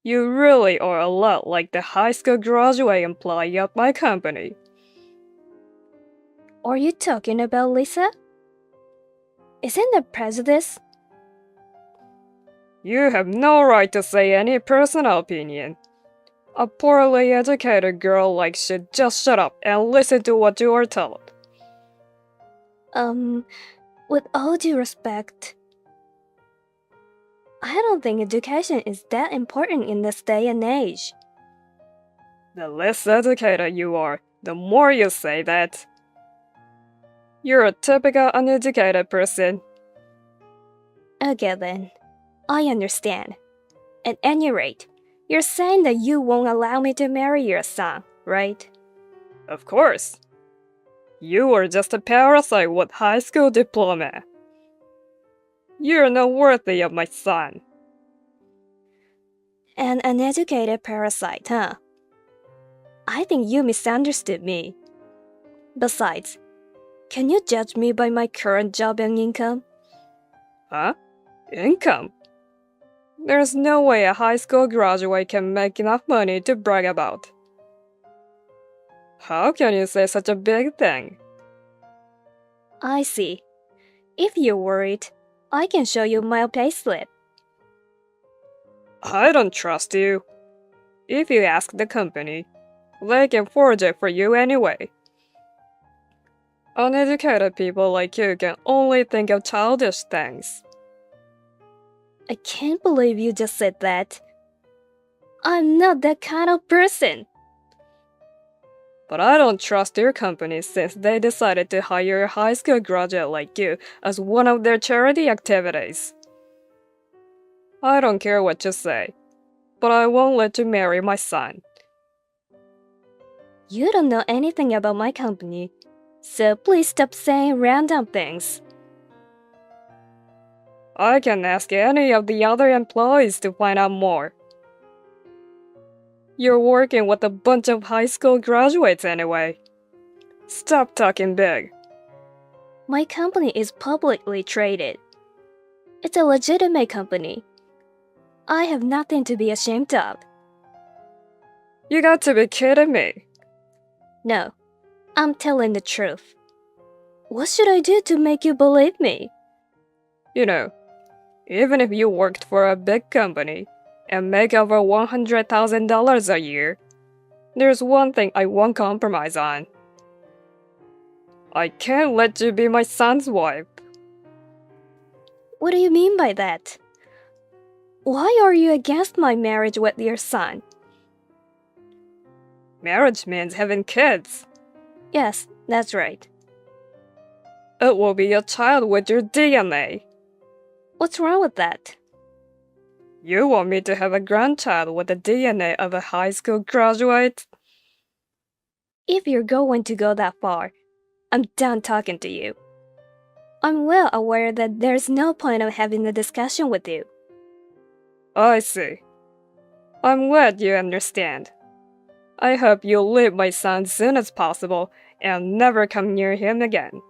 You really are a lot like the high school graduate employee at my company. Are you talking about Lisa? Isn't that prejudice? You have no right to say any personal opinion. A poorly educated girl like should just shut up and listen to what you are told. With all due respect, I don't think education is that important in this day and age. The less educated you are, the more you say that. You're a typical uneducated person. Okay then, I understand. At any rate, you're saying that you won't allow me to marry your son, right? Of course. You are just a parasite with high school diploma. You're not worthy of my son. An uneducated parasite, huh? I think you misunderstood me. Besides, can you judge me by my current job and income? Huh? Income? There's no way a high school graduate can make enough money to brag about. How can you say such a big thing? I see. If you're worried, I can show you my payslip. I don't trust you. If you ask the company, they can forge it for you anyway. Uneducated people like you can only think of childish things. I can't believe you just said that. I'm not that kind of person. But I don't trust your company since they decided to hire a high school graduate like you as one of their charity activities. I don't care what you say, but I won't let you marry my son. You don't know anything about my company, so please stop saying random things. I can ask any of the other employees to find out more. You're working with a bunch of high school graduates anyway. Stop talking big. My company is publicly traded. It's a legitimate company. I have nothing to be ashamed of. You got to be kidding me. No, I'm telling the truth. What should I do to make you believe me? You know, even if you worked for a big company and make over $100,000 a year, there's one thing I won't compromise on. I can't let you be my son's wife. What do you mean by that? Why are you against my marriage with your son? Marriage means having kids. Yes, that's right. It will be a child with your DNA. What's wrong with that? You want me to have a grandchild with the DNA of a high school graduate? If you're going to go that far, I'm done talking to you. I'm well aware that there's no point of having a discussion with you. I see. I'm glad you understand. I hope you'll leave my son as soon as possible and never come near him again.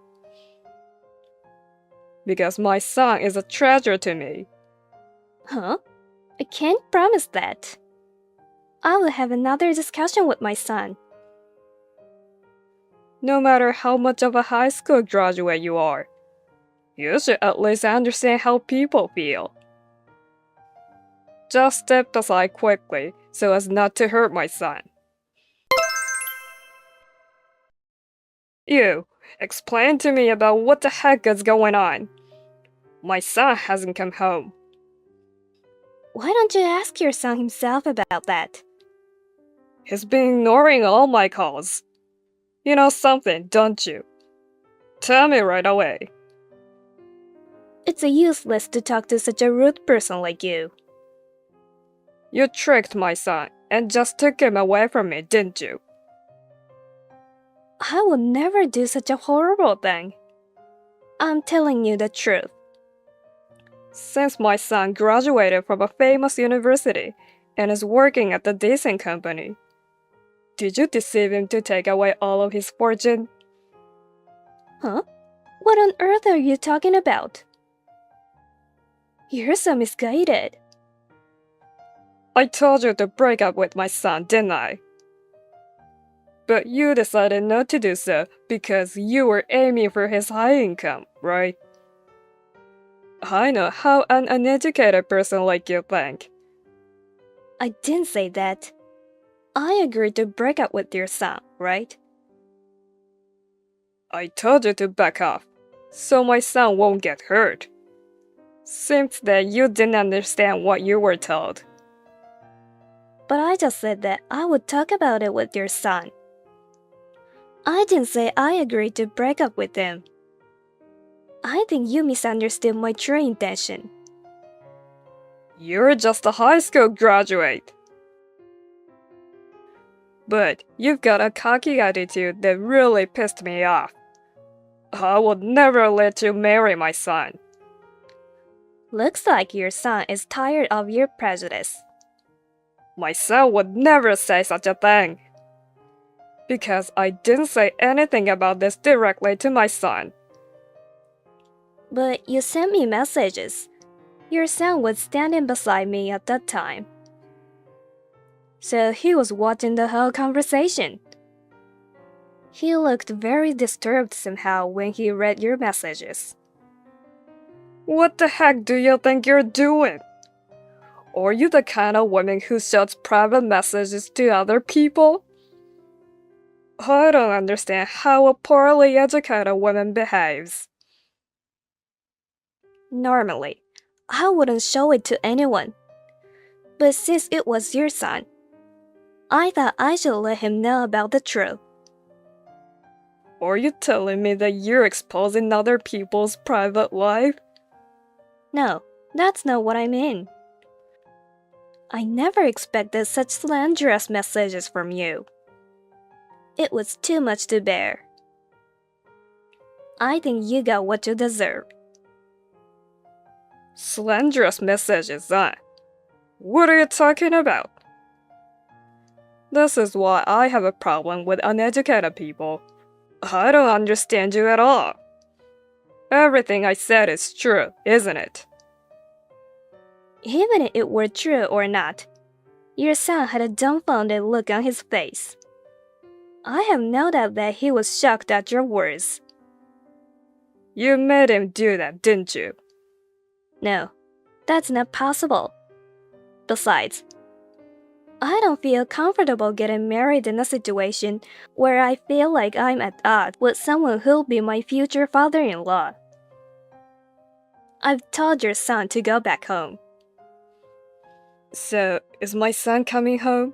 Because my son is a treasure to me. Huh? I can't promise that. I will have another discussion with my son. No matter how much of a high school graduate you are, you should at least understand how people feel. Just step aside quickly so as not to hurt my son. You, explain to me about what the heck is going on. My son hasn't come home. Why don't you ask your son himself about that? He's been ignoring all my calls. You know something, don't you? Tell me right away. It's useless to talk to such a rude person like you. You tricked my son and just took him away from me, didn't you? I would never do such a horrible thing. I'm telling you the truth. Since my son graduated from a famous university and is working at a decent company, did you deceive him to take away all of his fortune? Huh? What on earth are you talking about? You're so misguided. I told you to break up with my son, didn't I? But you decided not to do so because you were aiming for his high income, right? I know how an uneducated person like you think. I didn't say that. I agreed to break up with your son, right? I told you to back off, so my son won't get hurt. Seems that you didn't understand what you were told. But I just said that I would talk about it with your son. I didn't say I agreed to break up with him. I think you misunderstood my true intention. You're just a high school graduate. But you've got a cocky attitude that really pissed me off. I would never let you marry my son. Looks like your son is tired of your prejudice. My son would never say such a thing. Because I didn't say anything about this directly to my son. But you sent me messages. Your son was standing beside me at that time. So he was watching the whole conversation. He looked very disturbed somehow when he read your messages. What the heck do you think you're doing? Are you the kind of woman who sends private messages to other people? I don't understand how a poorly educated woman behaves. Normally, I wouldn't show it to anyone. But since it was your son, I thought I should let him know about the truth. Are you telling me that you're exposing other people's private life? No, that's not what I mean. I never expected such slanderous messages from you. It was too much to bear. I think you got what you deserve. Slanderous messages, huh? What are you talking about? This is why I have a problem with uneducated people. I don't understand you at all. Everything I said is true, isn't it? Even if it were true or not, your son had a dumbfounded look on his face. I have no doubt that he was shocked at your words. You made him do that, didn't you? No, that's not possible. Besides, I don't feel comfortable getting married in a situation where I feel like I'm at odds with someone who'll be my future father-in-law. I've told your son to go back home. So, is my son coming home?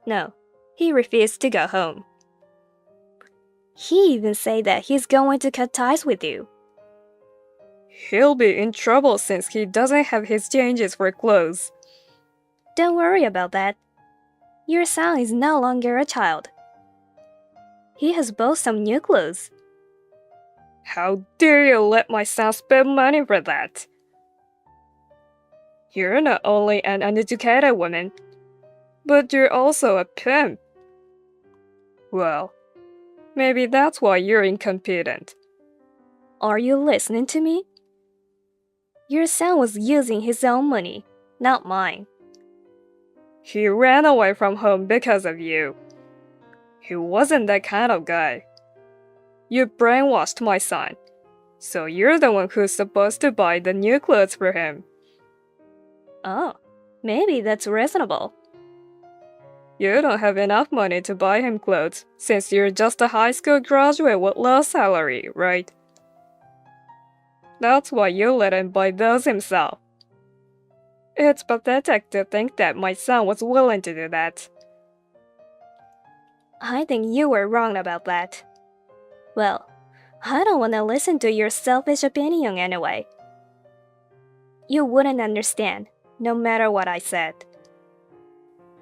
No, he refused to go home. He even said that he's going to cut ties with you. He'll be in trouble since he doesn't have his changes for clothes. Don't worry about that. Your son is no longer a child. He has bought some new clothes. How dare you let my son spend money for that? You're not only an uneducated woman, but you're also a pimp. Well, maybe that's why you're incompetent. Are you listening to me? Your son was using his own money, not mine. He ran away from home because of you. He wasn't that kind of guy. You brainwashed my son, so you're the one who's supposed to buy the new clothes for him. Oh, maybe that's reasonable. You don't have enough money to buy him clothes since you're just a high school graduate with low salary, right? That's why you let him buy those himself. It's pathetic to think that my son was willing to do that. I think you were wrong about that. Well, I don't want to listen to your selfish opinion anyway. You wouldn't understand, no matter what I said.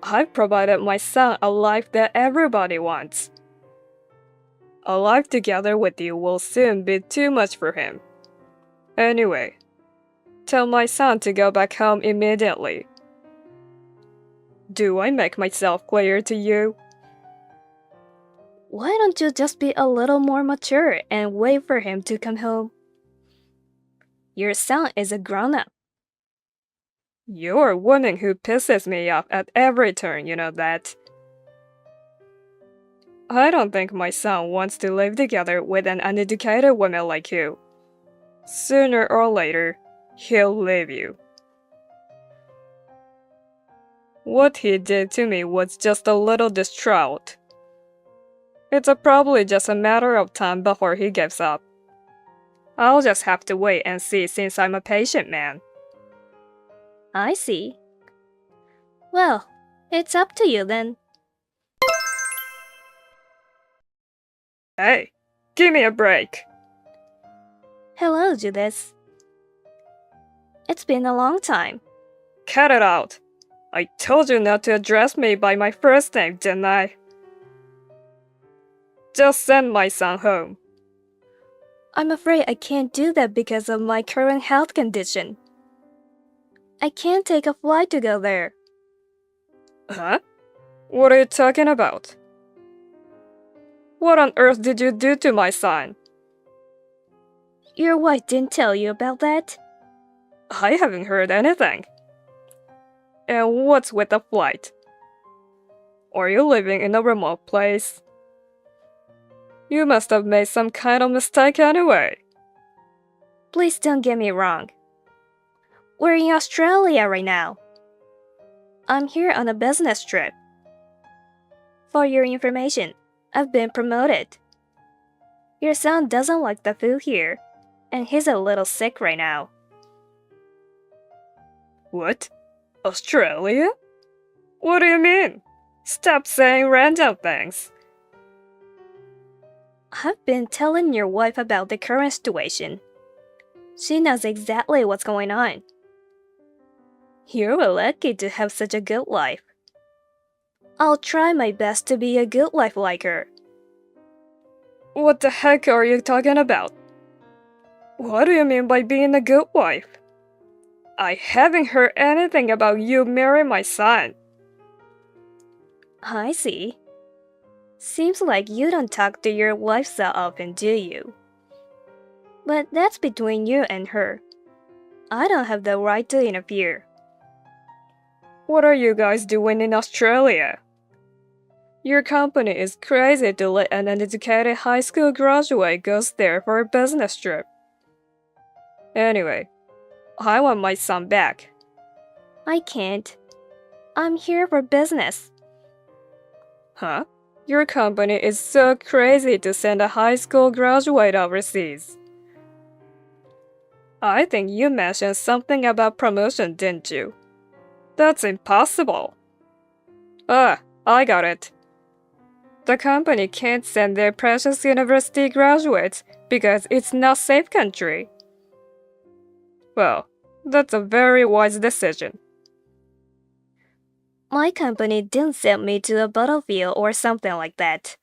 I've provided my son a life that everybody wants. A life together with you will soon be too much for him. Anyway, tell my son to go back home immediately. Do I make myself clear to you? Why don't you just be a little more mature and wait for him to come home? Your son is a grown-up. You're a woman who pisses me off at every turn, you know that. I don't think my son wants to live together with an uneducated woman like you. Sooner or later, he'll leave you. What he did to me was just a little distraught. It's probably just a matter of time before he gives up. I'll just have to wait and see since I'm a patient man. I see. Well, it's up to you then. Hey, give me a break. Hello, Judith. It's been a long time. Cut it out. I told you not to address me by my first name, didn't I? Just send my son home. I'm afraid I can't do that because of my current health condition. I can't take a flight to go there. Huh? What are you talking about? What on earth did you do to my son? Your wife didn't tell you about that? I haven't heard anything. And what's with the flight? Are you living in a remote place? You must have made some kind of mistake anyway. Please don't get me wrong. We're in Australia right now. I'm here on a business trip. For your information, I've been promoted. Your son doesn't like the food here, and he's a little sick right now. What? Australia? What do you mean? Stop saying random things. I've been telling your wife about the current situation. She knows exactly what's going on. You're lucky to have such a good life. I'll try my best to be a good wife like her. What the heck are you talking about? What do you mean by being a good wife? I haven't heard anything about you marrying my son. I see. Seems like you don't talk to your wife so often, do you? But that's between you and her. I don't have the right to interfere. What are you guys doing in Australia? Your company is crazy to let an uneducated high school graduate go there for a business trip. Anyway, I want my son back. I can't. I'm here for business. Huh? Your company is so crazy to send a high school graduate overseas. I think you mentioned something about promotion, didn't you? That's impossible. Ah, I got it. The company can't send their precious university graduates because it's not a safe country. Well, that's a very wise decision. My company didn't send me to a battlefield or something like that.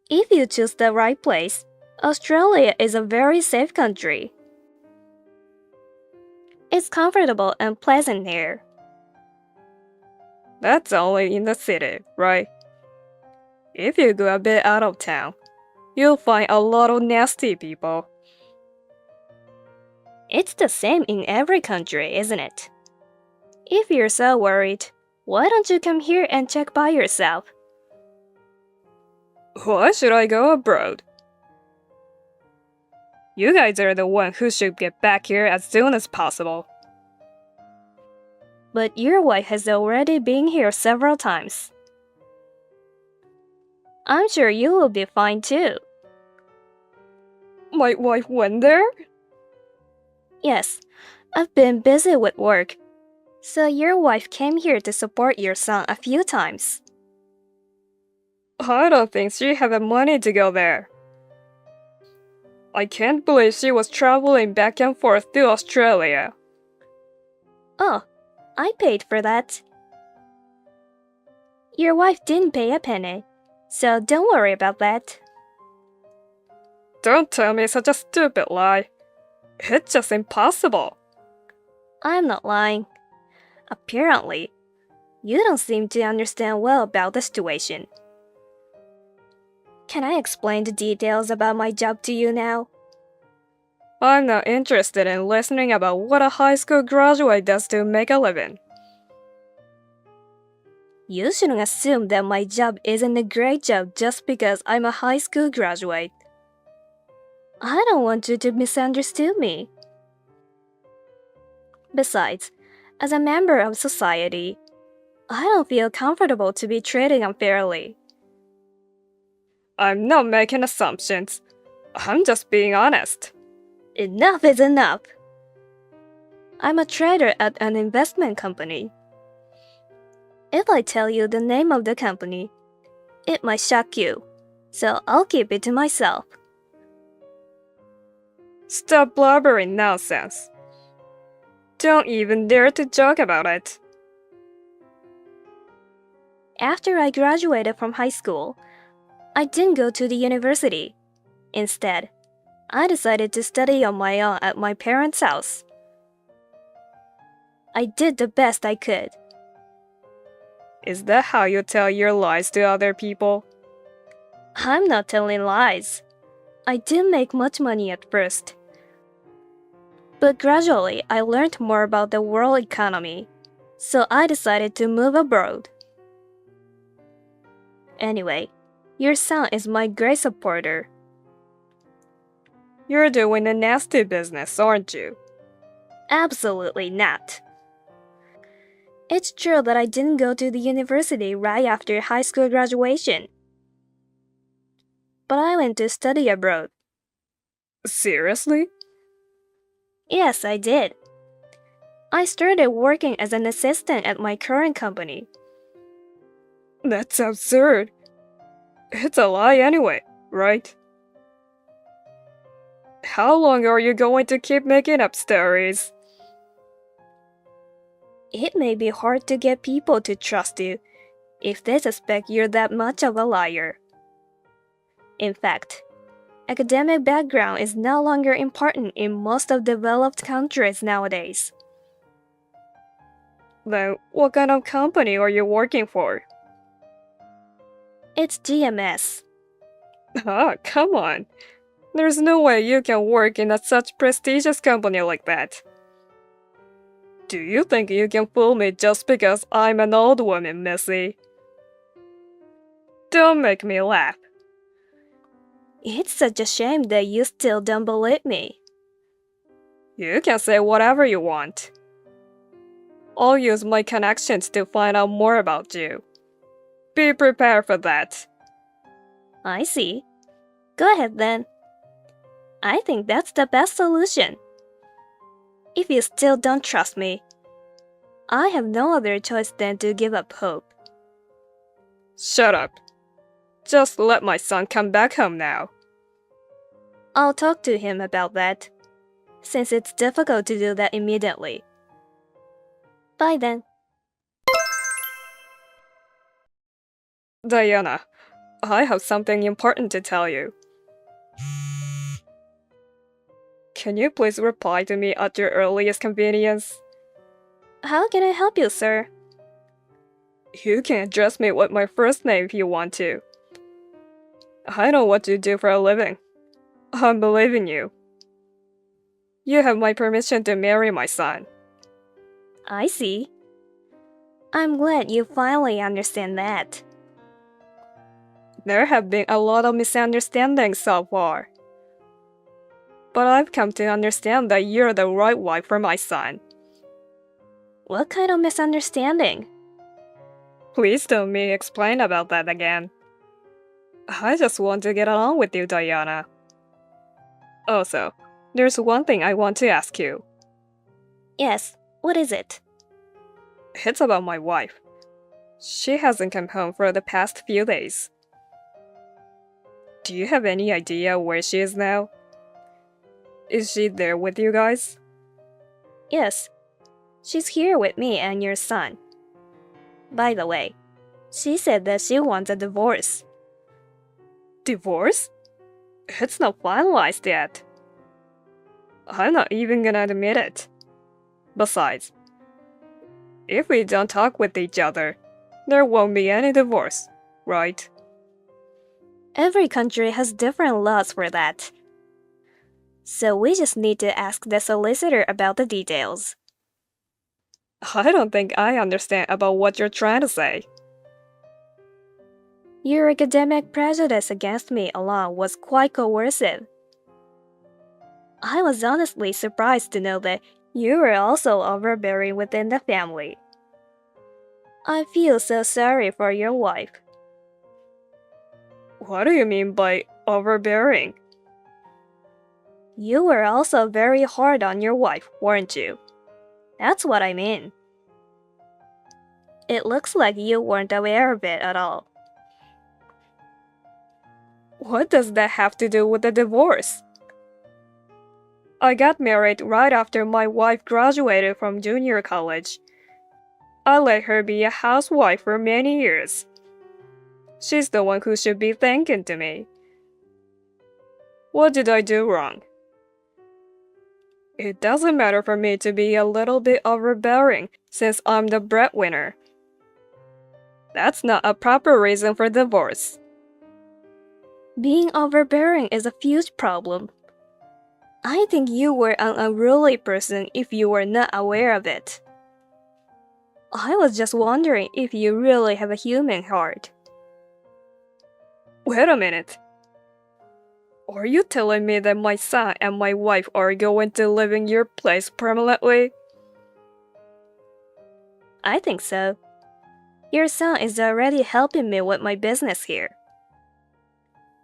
If you choose the right place, Australia is a very safe country. It's comfortable and pleasant here. That's only in the city, right? If you go a bit out of town, you'll find a lot of nasty people. It's the same in every country, isn't it? If you're so worried, Why don't you come here and check by yourself? Why should I go abroad? You guys are the one who should get back here as soon as possible. But your wife has already been here several times. I'm sure you will be fine too. My wife went there? Yes, I've been busy with work. So your wife came here to support your son a few times. I don't think she had the money to go there. I can't believe she was traveling back and forth to Australia. Oh, I paid for that. Your wife didn't pay a penny, so don't worry about that. Don't tell me such a stupid lie. It's just impossible. I'm not lying. Apparently, you don't seem to understand well about the situation. Can I explain the details about my job to you now? I'm not interested in listening about what a high school graduate does to make a living. You shouldn't assume that my job isn't a great job just because I'm a high school graduate. I don't want you to misunderstand me. Besides, as a member of society, I don't feel comfortable to be treated unfairly. I'm not making assumptions. I'm just being honest. Enough is enough. I'm a trader at an investment company. If I tell you the name of the company, it might shock you, so I'll keep it to myself. Stop blubbering nonsense. Don't even dare to joke about it. After I graduated from high school, I didn't go to the university. Instead, I decided to study on my own at my parents' house. I did the best I could. Is that how you tell your lies to other people? I'm not telling lies. I didn't make much money at first. But gradually, I learned more about the world economy, so I decided to move abroad. Anyway, your son is my great supporter. You're doing a nasty business, aren't you? Absolutely not. It's true that I didn't go to the university right after high school graduation. But I went to study abroad. Seriously? Yes, I did. I started working as an assistant at my current company. That's absurd. It's a lie anyway, right? How long are you going to keep making up stories? It may be hard to get people to trust you if they suspect you're that much of a liar. In fact, academic background is no longer important in most of developed countries nowadays. Then what kind of company are you working for? It's GMS. Ah, come on. There's no way you can work in such prestigious company like that. Do you think you can fool me just because I'm an old woman, Missy? Don't make me laugh. It's such a shame that you still don't believe me. You can say whatever you want. I'll use my connections to find out more about you. Be prepared for that. I see. Go ahead then. I think that's the best solution. If you still don't trust me, I have no other choice than to give up hope. Shut up. Just let my son come back home now. I'll talk to him about that, since it's difficult to do that immediately. Bye then. Diana, I have something important to tell you. Can you please reply to me at your earliest convenience? How can I help you, sir? You can address me with my first name if you want to. I know what you do for a living. I'm believing you. You have my permission to marry my son. I see. I'm glad you finally understand that. There have been a lot of misunderstandings so far. But I've come to understand that you're the right wife for my son. What kind of misunderstanding? Please don't me explain about that again. I just want to get along with you, Diana. Also, there's one thing I want to ask you. Yes, what is it? It's about my wife. She hasn't come home for the past few days. Do you have any idea where she is now? Is she there with you guys? Yes, she's here with me and your son. By the way, she said that she wants a divorce. Divorce? It's not finalized yet. I'm not even gonna admit it. Besides, if we don't talk with each other, there won't be any divorce, right? Every country has different laws for that. So we just need to ask the solicitor about the details. I don't think I understand about what you're trying to say. Your academic prejudice against me alone was quite coercive. I was honestly surprised to know that you were also overbearing within the family. I feel so sorry for your wife. What do you mean by overbearing? You were also very hard on your wife, weren't you? That's what I mean. It looks like you weren't aware of it at all. What does that have to do with the divorce? I got married right after my wife graduated from junior college. I let her be a housewife for many years. She's the one who should be thanking to me. What did I do wrong? It doesn't matter for me to be a little bit overbearing since I'm the breadwinner. That's not a proper reason for divorce. Being overbearing is a huge problem. I think you were an unruly person if you were not aware of it. I was just wondering if you really have a human heart. Wait a minute. Are you telling me that my son and my wife are going to live in your place permanently? I think so. Your son is already helping me with my business here.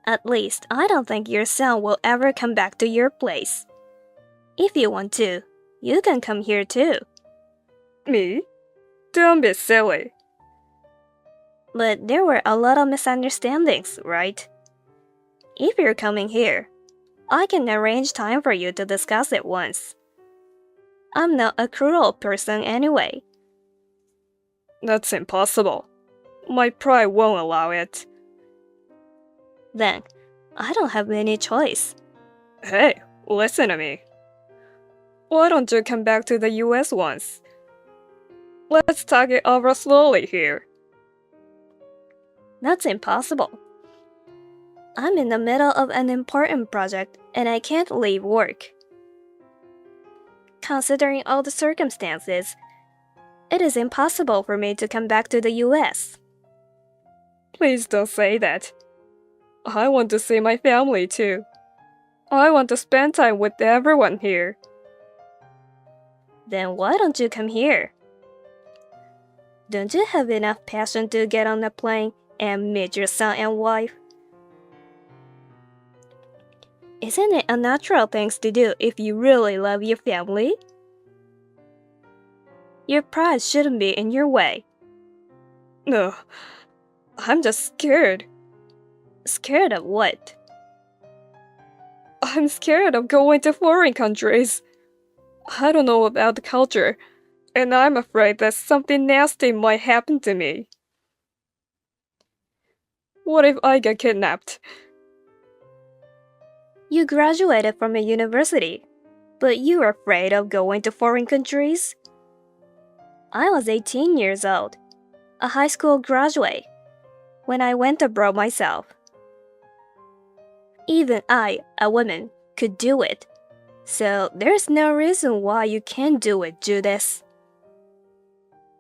At least, I don't think your son will ever come back to your place. If you want to, you can come here too. Me? Don't be silly. But there were a lot of misunderstandings, right? If you're coming here, I can arrange time for you to discuss it once. I'm not a cruel person anyway. That's impossible. My pride won't allow it. Then, I don't have any choice. Hey, listen to me. Why don't you come back to the US once? Let's talk it over slowly here. That's impossible. I'm in the middle of an important project and I can't leave work. Considering all the circumstances, it is impossible for me to come back to the US. Please don't say that. I want to see my family too. I want to spend time with everyone here. Then why don't you come here? Don't you have enough passion to get on a plane and meet your son and wife? Isn't it a natural thing to do if you really love your family? Your pride shouldn't be in your way. No, I'm just scared. Scared of what? I'm scared of going to foreign countries. I don't know about the culture, and I'm afraid that something nasty might happen to me. What if I get kidnapped? You graduated from a university, but you are afraid of going to foreign countries? I was 18 years old, a high school graduate, when I went abroad myself. Even I, a woman, could do it. So there's no reason why you can't do it, Judas.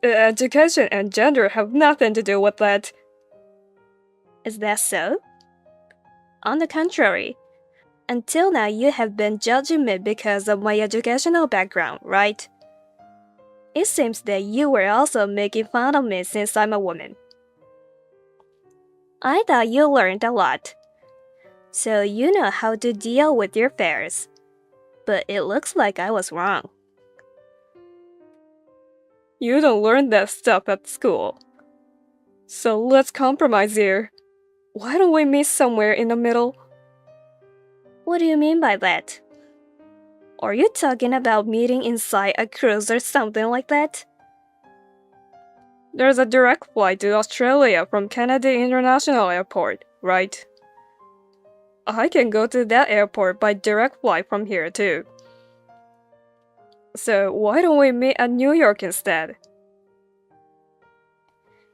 Education and gender have nothing to do with that. Is that so? On the contrary, until now you have been judging me because of my educational background, right? It seems that you were also making fun of me since I'm a woman. I thought you learned a lot, so you know how to deal with your fears. But it looks like I was wrong. You don't learn that stuff at school. So let's compromise here. Why don't we meet somewhere in the middle? What do you mean by that? Are you talking about meeting inside a cruise or something like that? There's a direct flight to Australia from Kennedy International Airport, right? I can go to that airport by direct flight from here too. So why don't we meet at New York instead?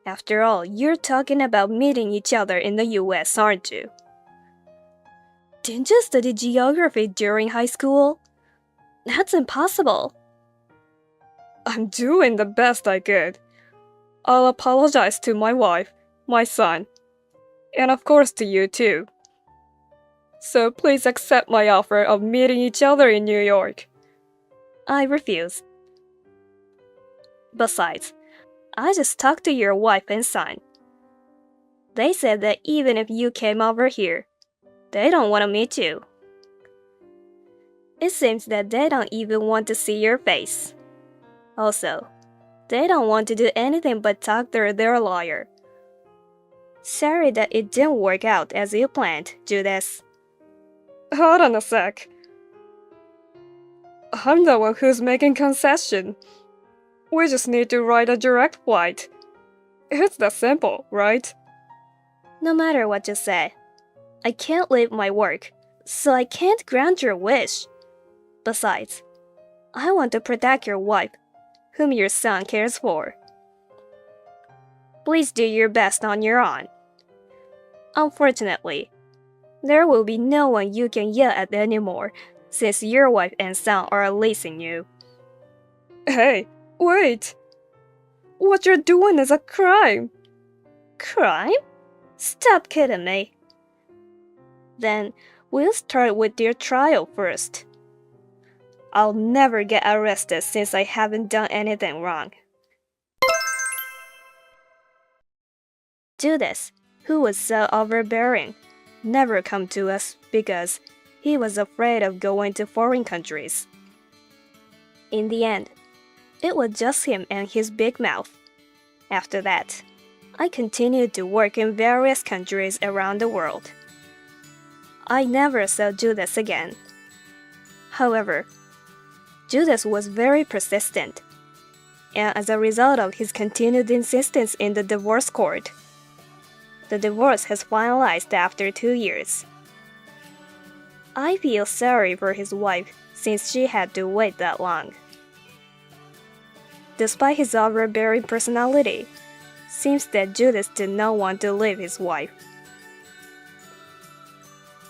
After all, you're talking about meeting each other in the US, aren't you? Didn't you study geography during high school? That's impossible. I'm doing the best I could. I'll apologize to my wife, my son, and of course to you too. So please accept my offer of meeting each other in New York. I refuse. Besides, I just talked to your wife and son. They said that even if you came over here, they don't want to meet you. It seems that they don't even want to see your face. Also, they don't want to do anything but talk to their lawyer. Sorry that it didn't work out as you planned, Judas. Hold on a sec. I'm the one who's making concession. We just need to ride a direct flight. It's that simple, right? No matter what you say, I can't leave my work, so I can't grant your wish. Besides, I want to protect your wife, whom your son cares for. Please do your best on your own. Unfortunately, there will be no one you can yell at anymore, since your wife and son are releasing you. Hey, wait! What you're doing is a crime! Crime? Stop kidding me. Then, we'll start with your trial first. I'll never get arrested since I haven't done anything wrong. Judas, who was so overbearing, never come to us because he was afraid of going to foreign countries. In the end, it was just him and his big mouth. After that, I continued to work in various countries around the world. I never saw Judas again. However, Judas was very persistent, and as a result of his continued insistence in the divorce court, the divorce has finalized after 2 years. I feel sorry for his wife since she had to wait that long. Despite his overbearing personality, seems that Judas did not want to leave his wife.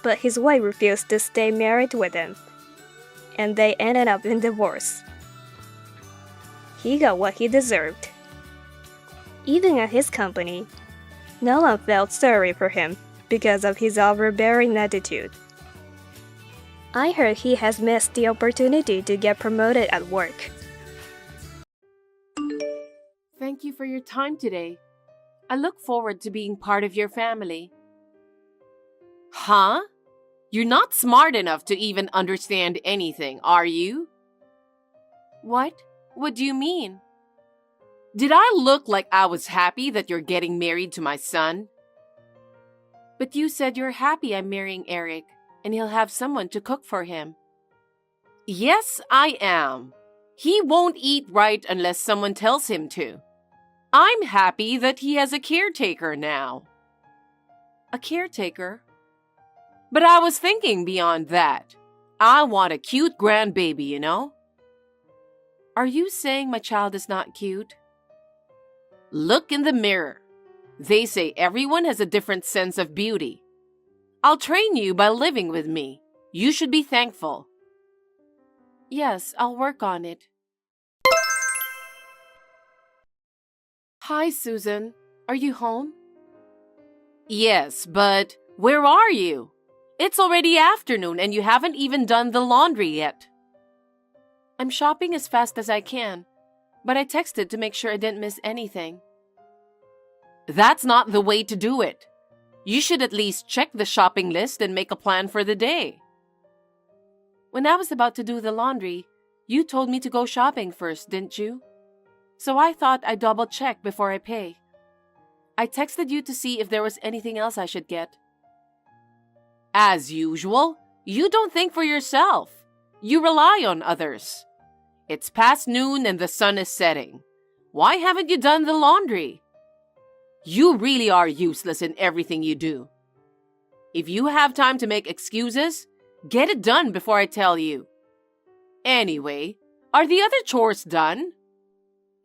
But his wife refused to stay married with him, and they ended up in divorce. He got what he deserved. Even at his company, no one felt sorry for him because of his overbearing attitude. I heard he has missed the opportunity to get promoted at work. Thank you for your time today. I look forward to being part of your family. Huh? You're not smart enough to even understand anything, are you? What? What do you mean? Did I look like I was happy that you're getting married to my son? But you said you're happy I'm marrying Eric, and he'll have someone to cook for him. Yes, I am. He won't eat right unless someone tells him to. I'm happy that he has a caretaker now. A caretaker? But I was thinking beyond that. I want a cute grandbaby, you know? Are you saying my child is not cute? Look in the mirror. They say everyone has a different sense of beauty. I'll train you by living with me. You should be thankful. Yes, I'll work on it. Hi, Susan. Are you home? Yes, but where are you? It's already afternoon and you haven't even done the laundry yet. I'm shopping as fast as I can, but I texted to make sure I didn't miss anything. That's not the way to do it. You should at least check the shopping list and make a plan for the day. When I was about to do the laundry, you told me to go shopping first, didn't you? So I thought I'd double-check before I pay. I texted you to see if there was anything else I should get. As usual, you don't think for yourself. You rely on others. It's past noon and the sun is setting. Why haven't you done the laundry? You really are useless in everything you do. If you have time to make excuses, get it done before I tell you. Anyway, are the other chores done?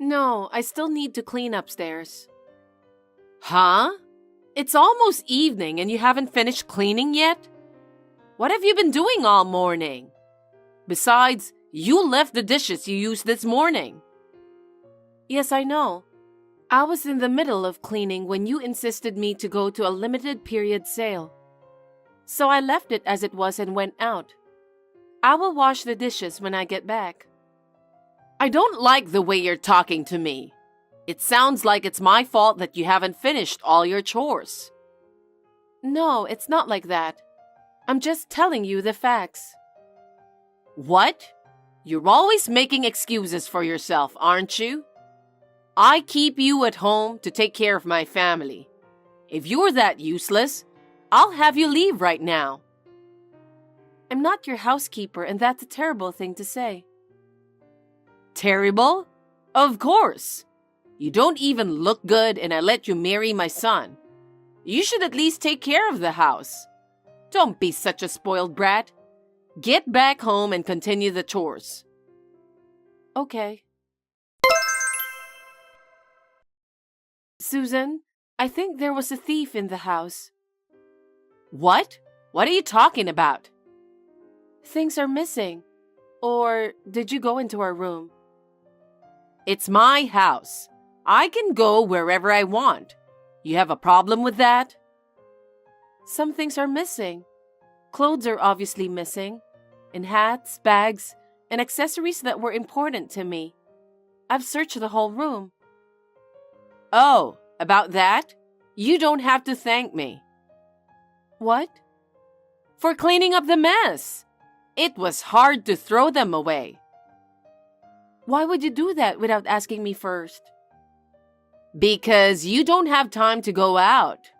No, I still need to clean upstairs. Huh? It's almost evening and you haven't finished cleaning yet? What have you been doing all morning? Besides, you left the dishes you used this morning. Yes, I know. I was in the middle of cleaning when you insisted me to go to a limited period sale. So I left it as it was and went out. I will wash the dishes when I get back. I don't like the way you're talking to me. It sounds like it's my fault that you haven't finished all your chores. No, it's not like that. I'm just telling you the facts. What? You're always making excuses for yourself, aren't you? I keep you at home to take care of my family. If you're that useless, I'll have you leave right now. I'm not your housekeeper, and that's a terrible thing to say. Terrible? Of course. You don't even look good and I let you marry my son. You should at least take care of the house. Don't be such a spoiled brat. Get back home and continue the chores. Okay. Susan, I think there was a thief in the house. What? What are you talking about? Things are missing. Or did you go into our room? It's my house. I can go wherever I want. You have a problem with that? Some things are missing. Clothes are obviously missing, and hats, bags, and accessories that were important to me. I've searched the whole room. Oh, about that? You don't have to thank me. What? For cleaning up the mess. It was hard to throw them away. Why would you do that without asking me first? Because you don't have time to go out.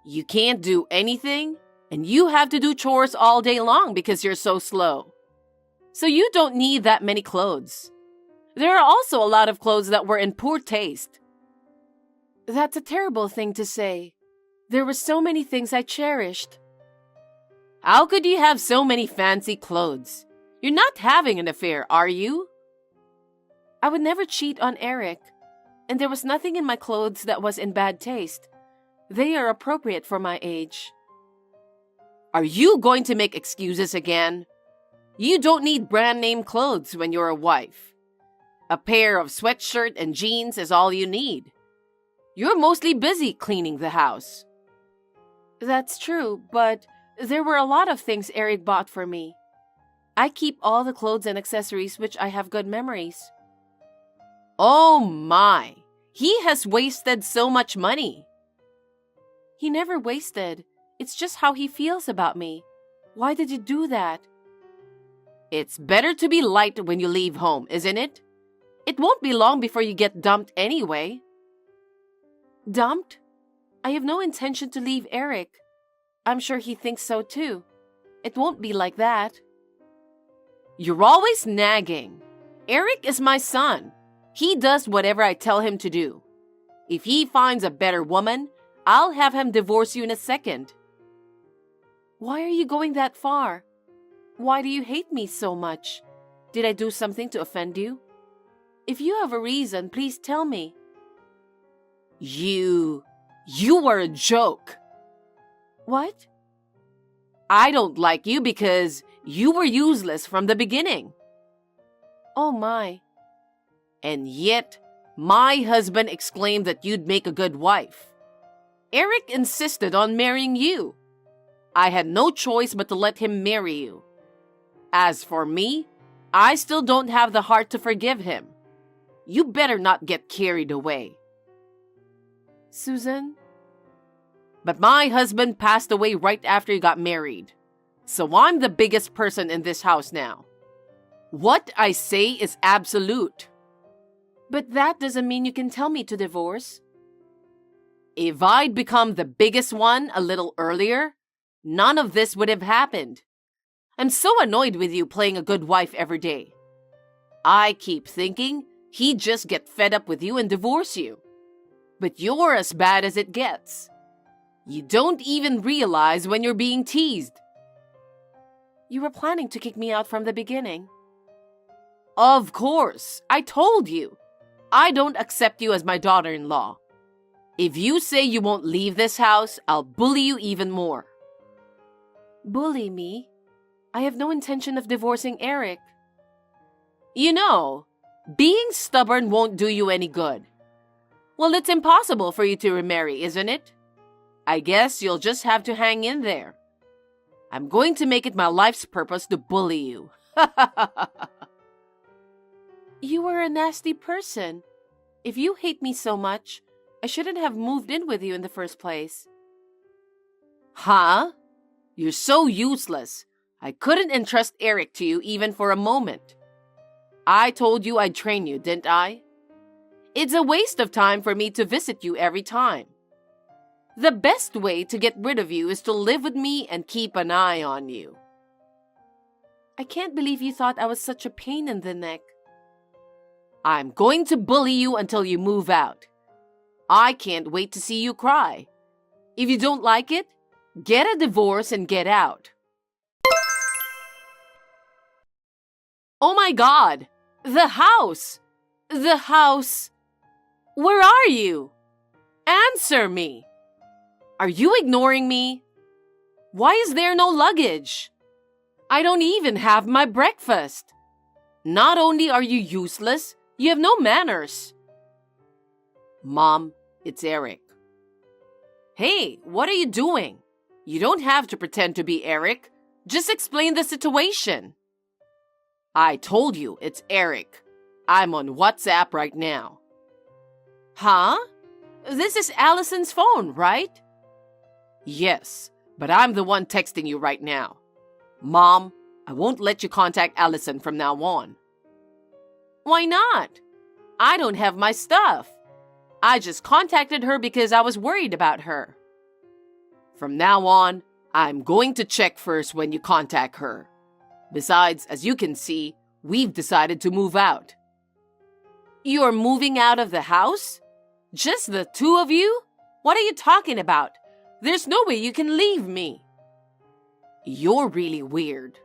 You can't do anything, and you have to do chores all day long because you're so slow. So you don't need that many clothes. There are also a lot of clothes that were in poor taste. That's a terrible thing to say. There were so many things I cherished. How could you have so many fancy clothes? You're not having an affair, are you? I would never cheat on Eric, and there was nothing in my clothes that was in bad taste. They are appropriate for my age. Are you going to make excuses again? You don't need brand name clothes when you're a wife. A pair of sweatshirt and jeans is all you need. You're mostly busy cleaning the house. That's true, but there were a lot of things Eric bought for me. I keep all the clothes and accessories which I have good memories. Oh my! He has wasted so much money. He never wasted. It's just how he feels about me. Why did you do that? It's better to be light when you leave home, isn't it? It won't be long before you get dumped anyway. Dumped? I have no intention to leave Eric. I'm sure he thinks so too. It won't be like that. You're always nagging. Eric is my son. He does whatever I tell him to do. If he finds a better woman, I'll have him divorce you in a second. Why are you going that far? Why do you hate me so much? Did I do something to offend you? If you have a reason, please tell me. You were a joke. What? I don't like you because you were useless from the beginning. Oh my. And yet, My husband exclaimed that you'd make a good wife. Eric insisted on marrying you. I had no choice but to let him marry you. As for me, I still don't have the heart to forgive him. You better not get carried away. Susan? But my husband passed away right after he got married. So I'm the biggest person in this house now. What I say is absolute. But that doesn't mean you can tell me to divorce. If I'd become the biggest one a little earlier, none of this would have happened. I'm so annoyed with you playing a good wife every day. I keep thinking he'd just get fed up with you and divorce you. But you're as bad as it gets. You don't even realize when you're being teased. You were planning to kick me out from the beginning. Of course, I told you. I don't accept you as my daughter-in-law. If you say you won't leave this house, I'll bully you even more. Bully me? I have no intention of divorcing Eric. You know, being stubborn won't do you any good. Well, it's impossible for you to remarry, isn't it? I guess you'll just have to hang in there. I'm going to make it my life's purpose to bully you. You were a nasty person. If you hate me so much, I shouldn't have moved in with you in the first place. Huh? You're so useless. I couldn't entrust Eric to you even for a moment. I told you I'd train you, didn't I? It's a waste of time for me to visit you every time. The best way to get rid of you is to live with me and keep an eye on you. I can't believe you thought I was such a pain in the neck. I'm going to bully you until you move out. I can't wait to see you cry. If you don't like it, get a divorce and get out. Oh my God! The house! The house! Where are you? Answer me! Are you ignoring me? Why is there no luggage? I don't even have my breakfast. Not only are you useless, you have no manners. Mom, it's Eric. Hey, what are you doing? You don't have to pretend to be Eric. Just explain the situation. I told you it's Eric. I'm on WhatsApp right now. Huh? This is Allison's phone, right? Yes, but I'm the one texting you right now. Mom, I won't let you contact Allison from now on. Why not? I don't have my stuff. I just contacted her because I was worried about her. From now on, I'm going to check first when you contact her. Besides, as you can see, we've decided to move out. You're moving out of the house? Just the two of you? What are you talking about? There's no way you can leave me. You're really weird.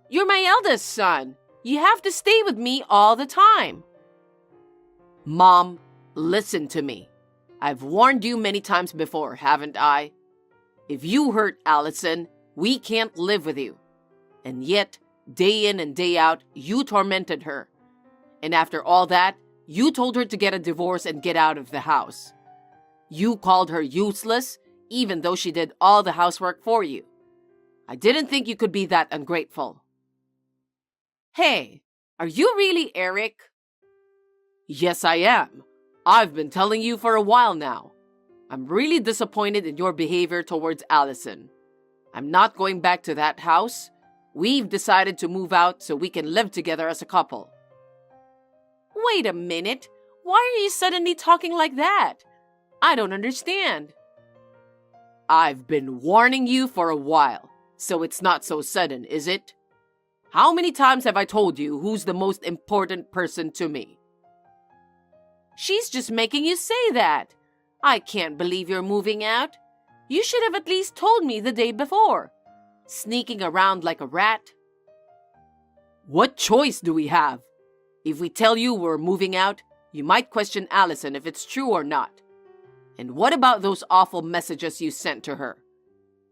You're my eldest son. You have to stay with me all the time. Mom, listen to me. I've warned you many times before, haven't I? If you hurt Allison, we can't live with you. And yet, day in and day out, you tormented her. And after all that, you told her to get a divorce and get out of the house. You called her useless, even though she did all the housework for you. I didn't think you could be that ungrateful. Hey, are you really Eric? Yes, I am. I've been telling you for a while now. I'm really disappointed in your behavior towards Allison. I'm not going back to that house. We've decided to move out so we can live together as a couple. Wait a minute. Why are you suddenly talking like that? I don't understand. I've been warning you for a while, so it's not so sudden, is it? How many times have I told you who's the most important person to me? She's just making you say that. I can't believe you're moving out. You should have at least told me the day before. Sneaking around like a rat. What choice do we have? If we tell you we're moving out, you might question Allison if it's true or not. And what about those awful messages you sent to her?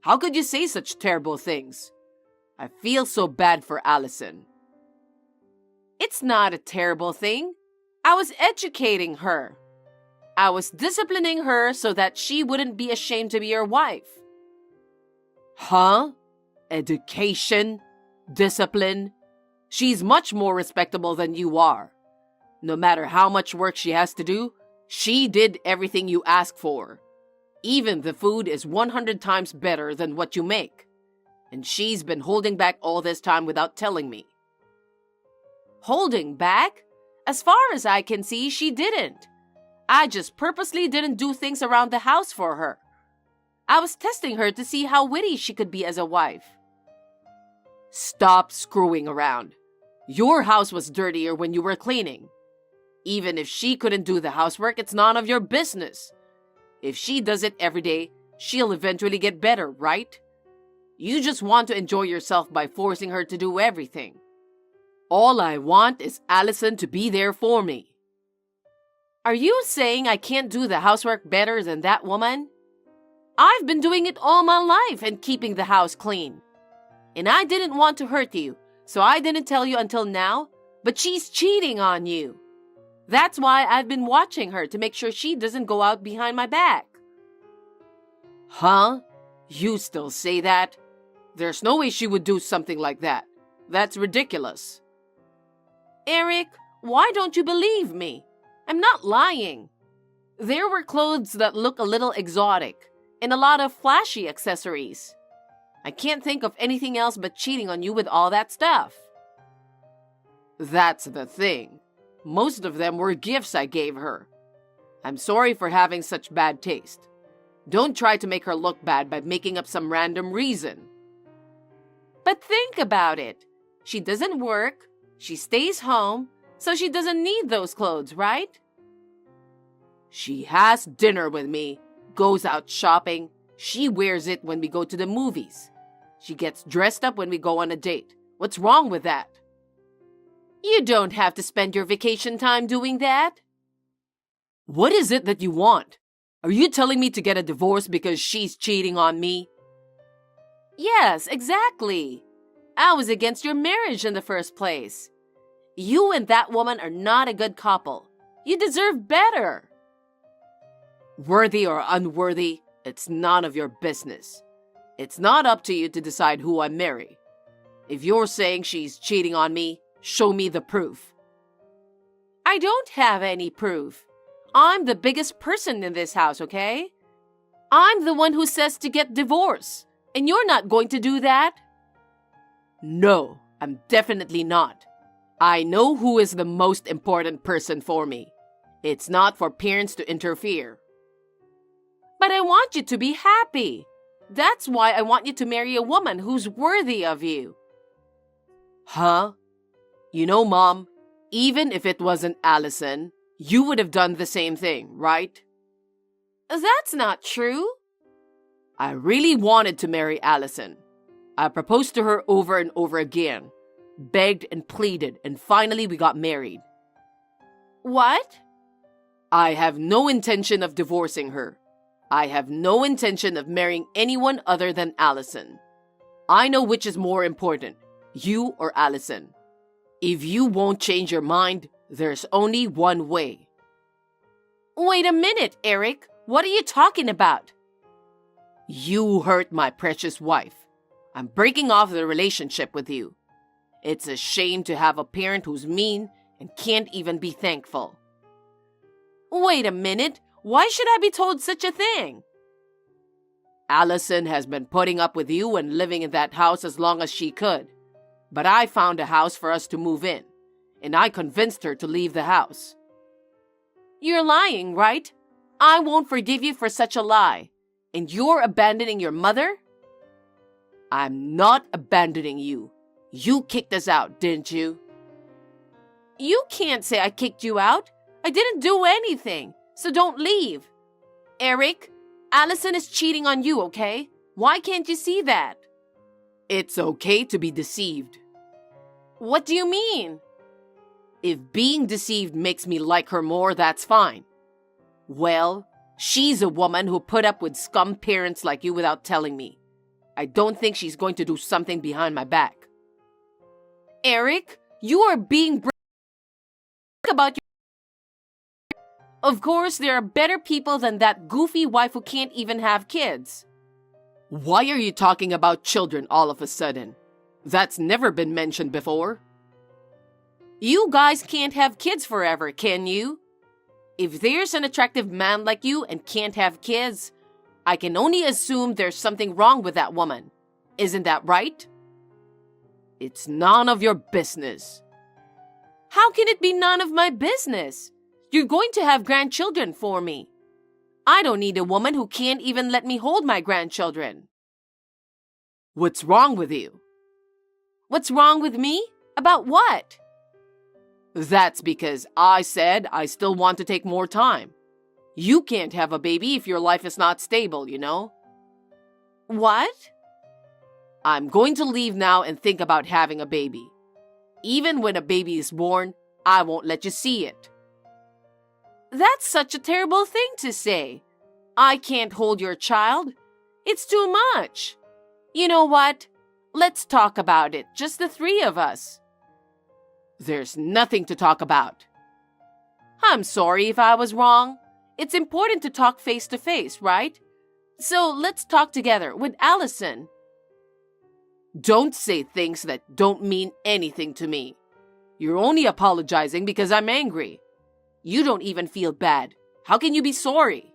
How could you say such terrible things? I feel so bad for Allison. It's not a terrible thing. I was educating her. I was disciplining her so that she wouldn't be ashamed to be your wife. Huh? Education? Discipline? She's much more respectable than you are. No matter how much work she has to do, she did everything you asked for. Even the food is 100 times better than what you make. And she's been holding back all this time without telling me. Holding back? As far as I can see, she didn't. I just purposely didn't do things around the house for her. I was testing her to see how witty she could be as a wife. Stop screwing around. Your house was dirtier when you were cleaning. Even if she couldn't do the housework, it's none of your business. If she does it every day, she'll eventually get better, right? You just want to enjoy yourself by forcing her to do everything. All I want is Allison to be there for me. Are you saying I can't do the housework better than that woman? I've been doing it all my life and keeping the house clean. And I didn't want to hurt you, so I didn't tell you until now, but she's cheating on you. That's why I've been watching her to make sure she doesn't go out behind my back. Huh? You still say that? There's no way she would do something like that. That's ridiculous. Eric, why don't you believe me? I'm not lying. There were clothes that look a little exotic and a lot of flashy accessories. I can't think of anything else but cheating on you with all that stuff. That's the thing. Most of them were gifts I gave her. I'm sorry for having such bad taste. Don't try to make her look bad by making up some random reason. But think about it. She doesn't work, she stays home, so she doesn't need those clothes, right? She has dinner with me, goes out shopping. She wears it when we go to the movies. She gets dressed up when we go on a date. What's wrong with that? You don't have to spend your vacation time doing that. What is it that you want? Are you telling me to get a divorce because she's cheating on me? Yes, exactly. I was against your marriage in the first place. You and that woman are not a good couple. You deserve better. Worthy or unworthy, it's none of your business. It's not up to you to decide who I marry. If you're saying she's cheating on me, show me the proof. I don't have any proof. I'm the biggest person in this house, okay? I'm the one who says to get divorced, and you're not going to do that? No, I'm definitely not. I know who is the most important person for me. It's not for parents to interfere. But I want you to be happy. That's why I want you to marry a woman who's worthy of you. Huh? You know, Mom, even if it wasn't Allison, you would have done the same thing, right? That's not true. I really wanted to marry Allison. I proposed to her over and over again, begged and pleaded, and finally we got married. What? I have no intention of divorcing her. I have no intention of marrying anyone other than Allison. I know which is more important, you or Allison. If you won't change your mind, there's only one way. Wait a minute, Eric. What are you talking about? You hurt my precious wife. I'm breaking off the relationship with you. It's a shame to have a parent who's mean and can't even be thankful. Wait a minute. Why should I be told such a thing? Allison has been putting up with you and living in that house as long as she could. But I found a house for us to move in, and I convinced her to leave the house. You're lying, right? I won't forgive you for such a lie. And you're abandoning your mother? I'm not abandoning you. You kicked us out, didn't you? You can't say I kicked you out. I didn't do anything, so don't leave. Eric, Allison is cheating on you, okay? Why can't you see that? It's okay to be deceived. What do you mean? If being deceived makes me like her more, that's fine. Well, she's a woman who put up with scum parents like you without telling me. I don't think she's going to do something behind my back. Eric, you are being about your Of course, there are better people than that goofy wife who can't even have kids. Why are you talking about children all of a sudden? That's never been mentioned before. You guys can't have kids forever, can you? If there's an attractive man like you and can't have kids, I can only assume there's something wrong with that woman. Isn't that right? It's none of your business. How can it be none of my business? You're going to have grandchildren for me. I don't need a woman who can't even let me hold my grandchildren. What's wrong with you? What's wrong with me? About what? That's because I said I still want to take more time. You can't have a baby if your life is not stable, you know? What? I'm going to leave now and think about having a baby. Even when a baby is born, I won't let you see it. That's such a terrible thing to say. I can't hold your child. It's too much. You know what? Let's talk about it, just the three of us. There's nothing to talk about. I'm sorry if I was wrong. It's important to talk face to face, right? So let's talk together with Allison. Don't say things that don't mean anything to me. You're only apologizing because I'm angry. You don't even feel bad. How can you be sorry?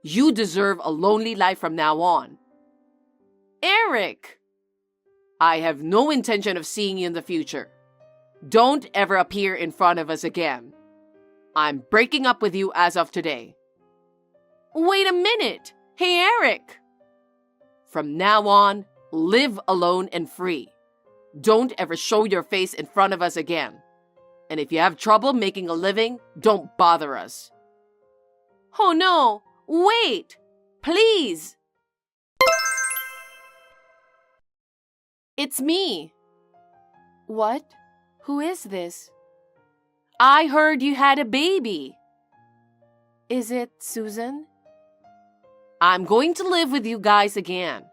You deserve a lonely life from now on. Eric! I have no intention of seeing you in the future. Don't ever appear in front of us again. I'm breaking up with you as of today. Wait a minute! Hey, Eric! From now on, live alone and free. Don't ever show your face in front of us again. And if you have trouble making a living, don't bother us. Oh no! Wait! Please! It's me. What? Who is this? I heard you had a baby. Is it Susan? I'm going to live with you guys again.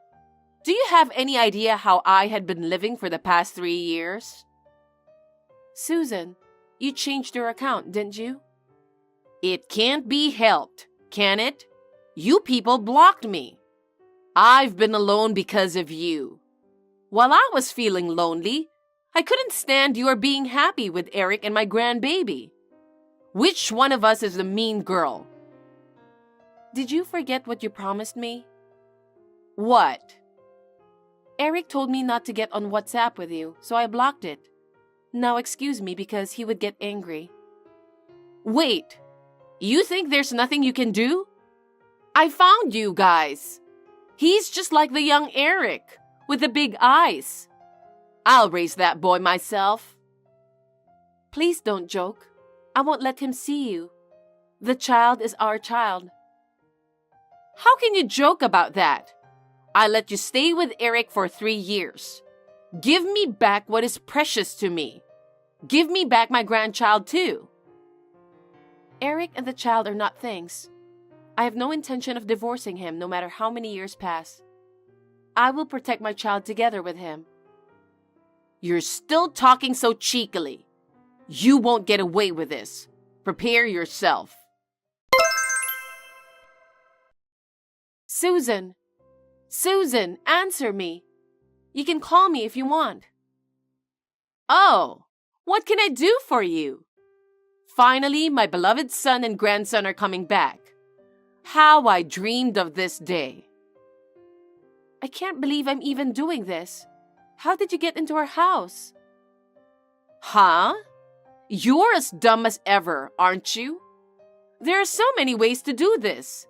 Do you have any idea how I had been living for the past 3 years? Susan, you changed your account, didn't you? It can't be helped, can it? You people blocked me. I've been alone because of you. While I was feeling lonely, I couldn't stand your being happy with Eric and my grandbaby. Which one of us is the mean girl? Did you forget what you promised me? What? Eric told me not to get on WhatsApp with you, so I blocked it. Now excuse me because he would get angry. Wait, you think there's nothing you can do? I found you guys. He's just like the young Eric, with the big eyes. I'll raise that boy myself. Please don't joke. I won't let him see you. The child is our child. How can you joke about that? I let you stay with Eric for 3 years. Give me back what is precious to me. Give me back my grandchild too. Eric and the child are not things. I have no intention of divorcing him no matter how many years pass. I will protect my child together with him. You're still talking so cheekily. You won't get away with this. Prepare yourself. Susan! Susan, answer me. You can call me if you want. Oh, what can I do for you? Finally, my beloved son and grandson are coming back. How I dreamed of this day. I can't believe I'm even doing this. How did you get into our house? Huh? You're as dumb as ever, aren't you? There are so many ways to do this.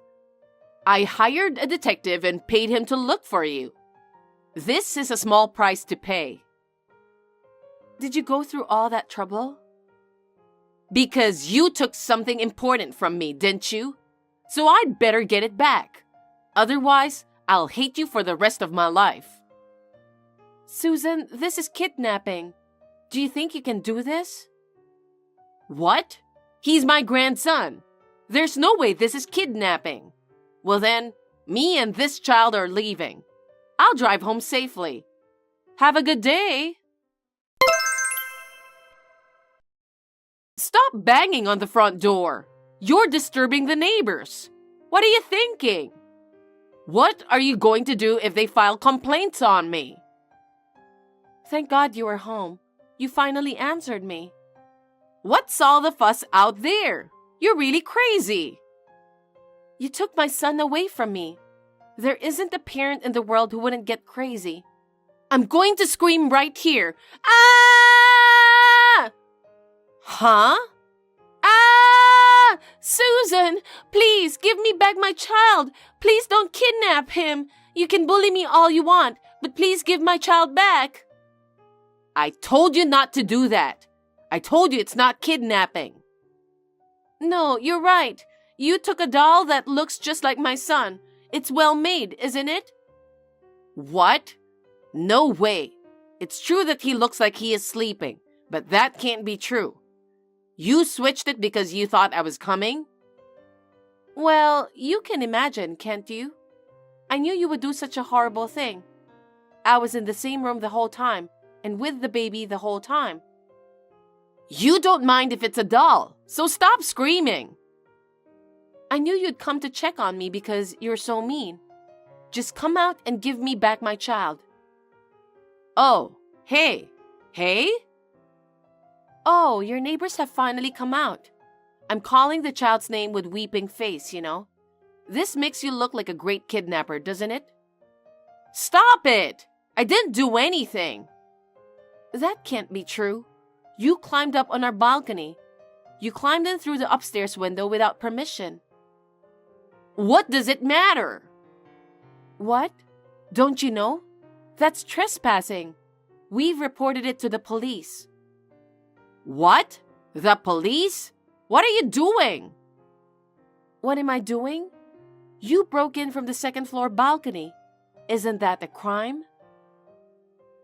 I hired a detective and paid him to look for you. This is a small price to pay. Did you go through all that trouble? Because you took something important from me, didn't you? So I'd better get it back. Otherwise, I'll hate you for the rest of my life. Susan, this is kidnapping. Do you think you can do this? What? He's my grandson. There's no way this is kidnapping. Well then, me and this child are leaving. I'll drive home safely. Have a good day. Stop banging on the front door. You're disturbing the neighbors. What are you thinking? What are you going to do if they file complaints on me? Thank God you are home. You finally answered me. What's all the fuss out there? You're really crazy. You took my son away from me. There isn't a parent in the world who wouldn't get crazy. I'm going to scream right here. Ah! Huh? Ah! Susan, please give me back my child. Please don't kidnap him. You can bully me all you want, but please give my child back. I told you not to do that. I told you it's not kidnapping. No, you're right. You took a doll that looks just like my son. It's well made, isn't it? What? No way. It's true that he looks like he is sleeping, but that can't be true. You switched it because you thought I was coming? Well, you can imagine, can't you? I knew you would do such a horrible thing. I was in the same room the whole time, and with the baby the whole time. You don't mind if it's a doll, so stop screaming. I knew you'd come to check on me because you're so mean. Just come out and give me back my child. Oh, hey. Hey? Oh, your neighbors have finally come out. I'm calling the child's name with weeping face, you know. This makes you look like a great kidnapper, doesn't it? Stop it! I didn't do anything. That can't be true. You climbed up on our balcony. You climbed in through the upstairs window without permission. What does it matter? What? Don't you know? That's trespassing. We've reported it to the police. What? The police? What are you doing? What am I doing? You broke in from the second floor balcony. Isn't that a crime?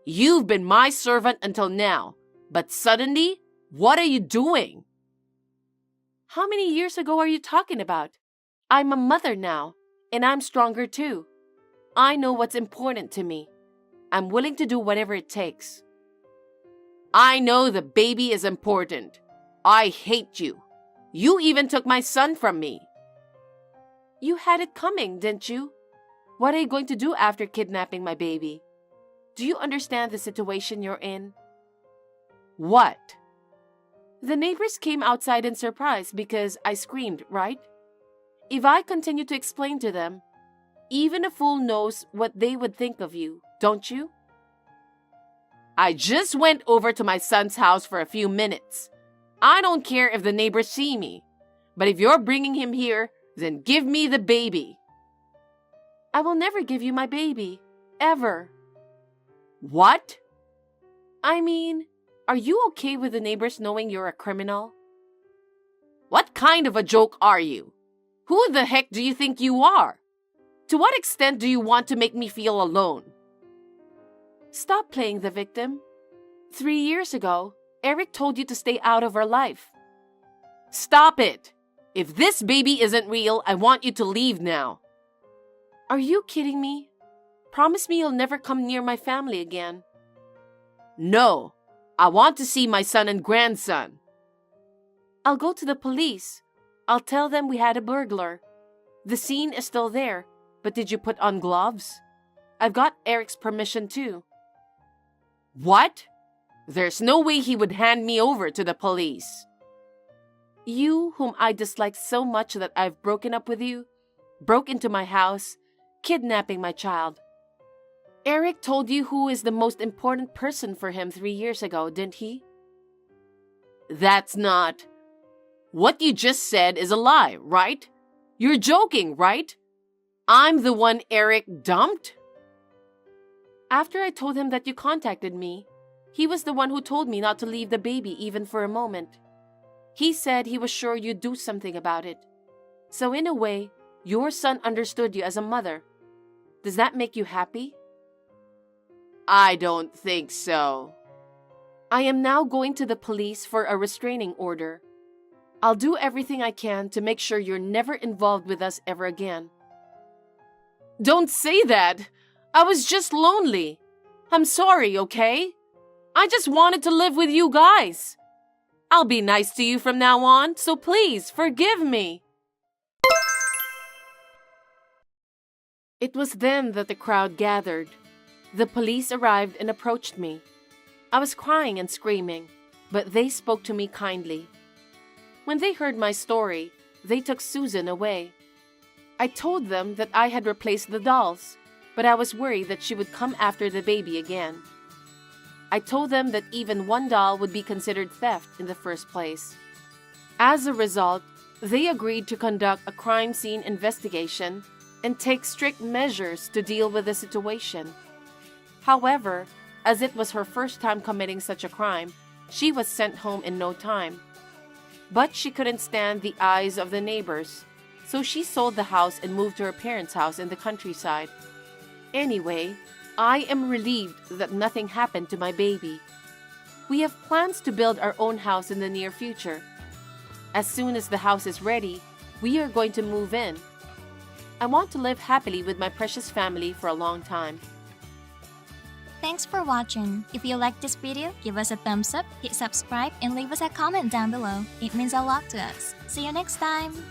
You've been my servant until now, but suddenly, what are you doing? How many years ago are you talking about? I'm a mother now, and I'm stronger too. I know what's important to me. I'm willing to do whatever it takes. I know the baby is important. I hate you. You even took my son from me. You had it coming, didn't you? What are you going to do after kidnapping my baby? Do you understand the situation you're in? What? The neighbors came outside in surprise because I screamed, right? If I continue to explain to them, even a fool knows what they would think of you, don't you? I just went over to my son's house for a few minutes. I don't care if the neighbors see me. But if you're bringing him here, then give me the baby. I will never give you my baby. Ever. What? I mean, are you okay with the neighbors knowing you're a criminal? What kind of a joke are you? Who the heck do you think you are? To what extent do you want to make me feel alone? Stop playing the victim. 3 years ago, Eric told you to stay out of our life. Stop it! If this baby isn't real, I want you to leave now. Are you kidding me? Promise me you'll never come near my family again. No, I want to see my son and grandson. I'll go to the police. I'll tell them we had a burglar. The scene is still there, but did you put on gloves? I've got Eric's permission too. What? There's no way he would hand me over to the police. You, whom I dislike so much that I've broken up with you, broke into my house, kidnapping my child. Eric told you who is the most important person for him 3 years ago, didn't he? That's not... What you just said is a lie, right? You're joking, right? I'm the one Eric dumped? After I told him that you contacted me, he was the one who told me not to leave the baby even for a moment. He said he was sure you'd do something about it. So in a way, your son understood you as a mother. Does that make you happy? I don't think so. I am now going to the police for a restraining order. I'll do everything I can to make sure you're never involved with us ever again. Don't say that. I was just lonely. I'm sorry, okay? I just wanted to live with you guys. I'll be nice to you from now on, so please forgive me. It was then that the crowd gathered. The police arrived and approached me. I was crying and screaming, but they spoke to me kindly. When they heard my story, they took Susan away. I told them that I had replaced the dolls, but I was worried that she would come after the baby again. I told them that even one doll would be considered theft in the first place. As a result, they agreed to conduct a crime scene investigation and take strict measures to deal with the situation. However, as it was her first time committing such a crime, she was sent home in no time. But she couldn't stand the eyes of the neighbors, so she sold the house and moved to her parents' house in the countryside. Anyway, I am relieved that nothing happened to my baby. We have plans to build our own house in the near future. As soon as the house is ready, we are going to move in. I want to live happily with my precious family for a long time. Thanks for watching. If you like this video, give us a thumbs up, hit subscribe, and leave us a comment down below. It means a lot to us. See you next time!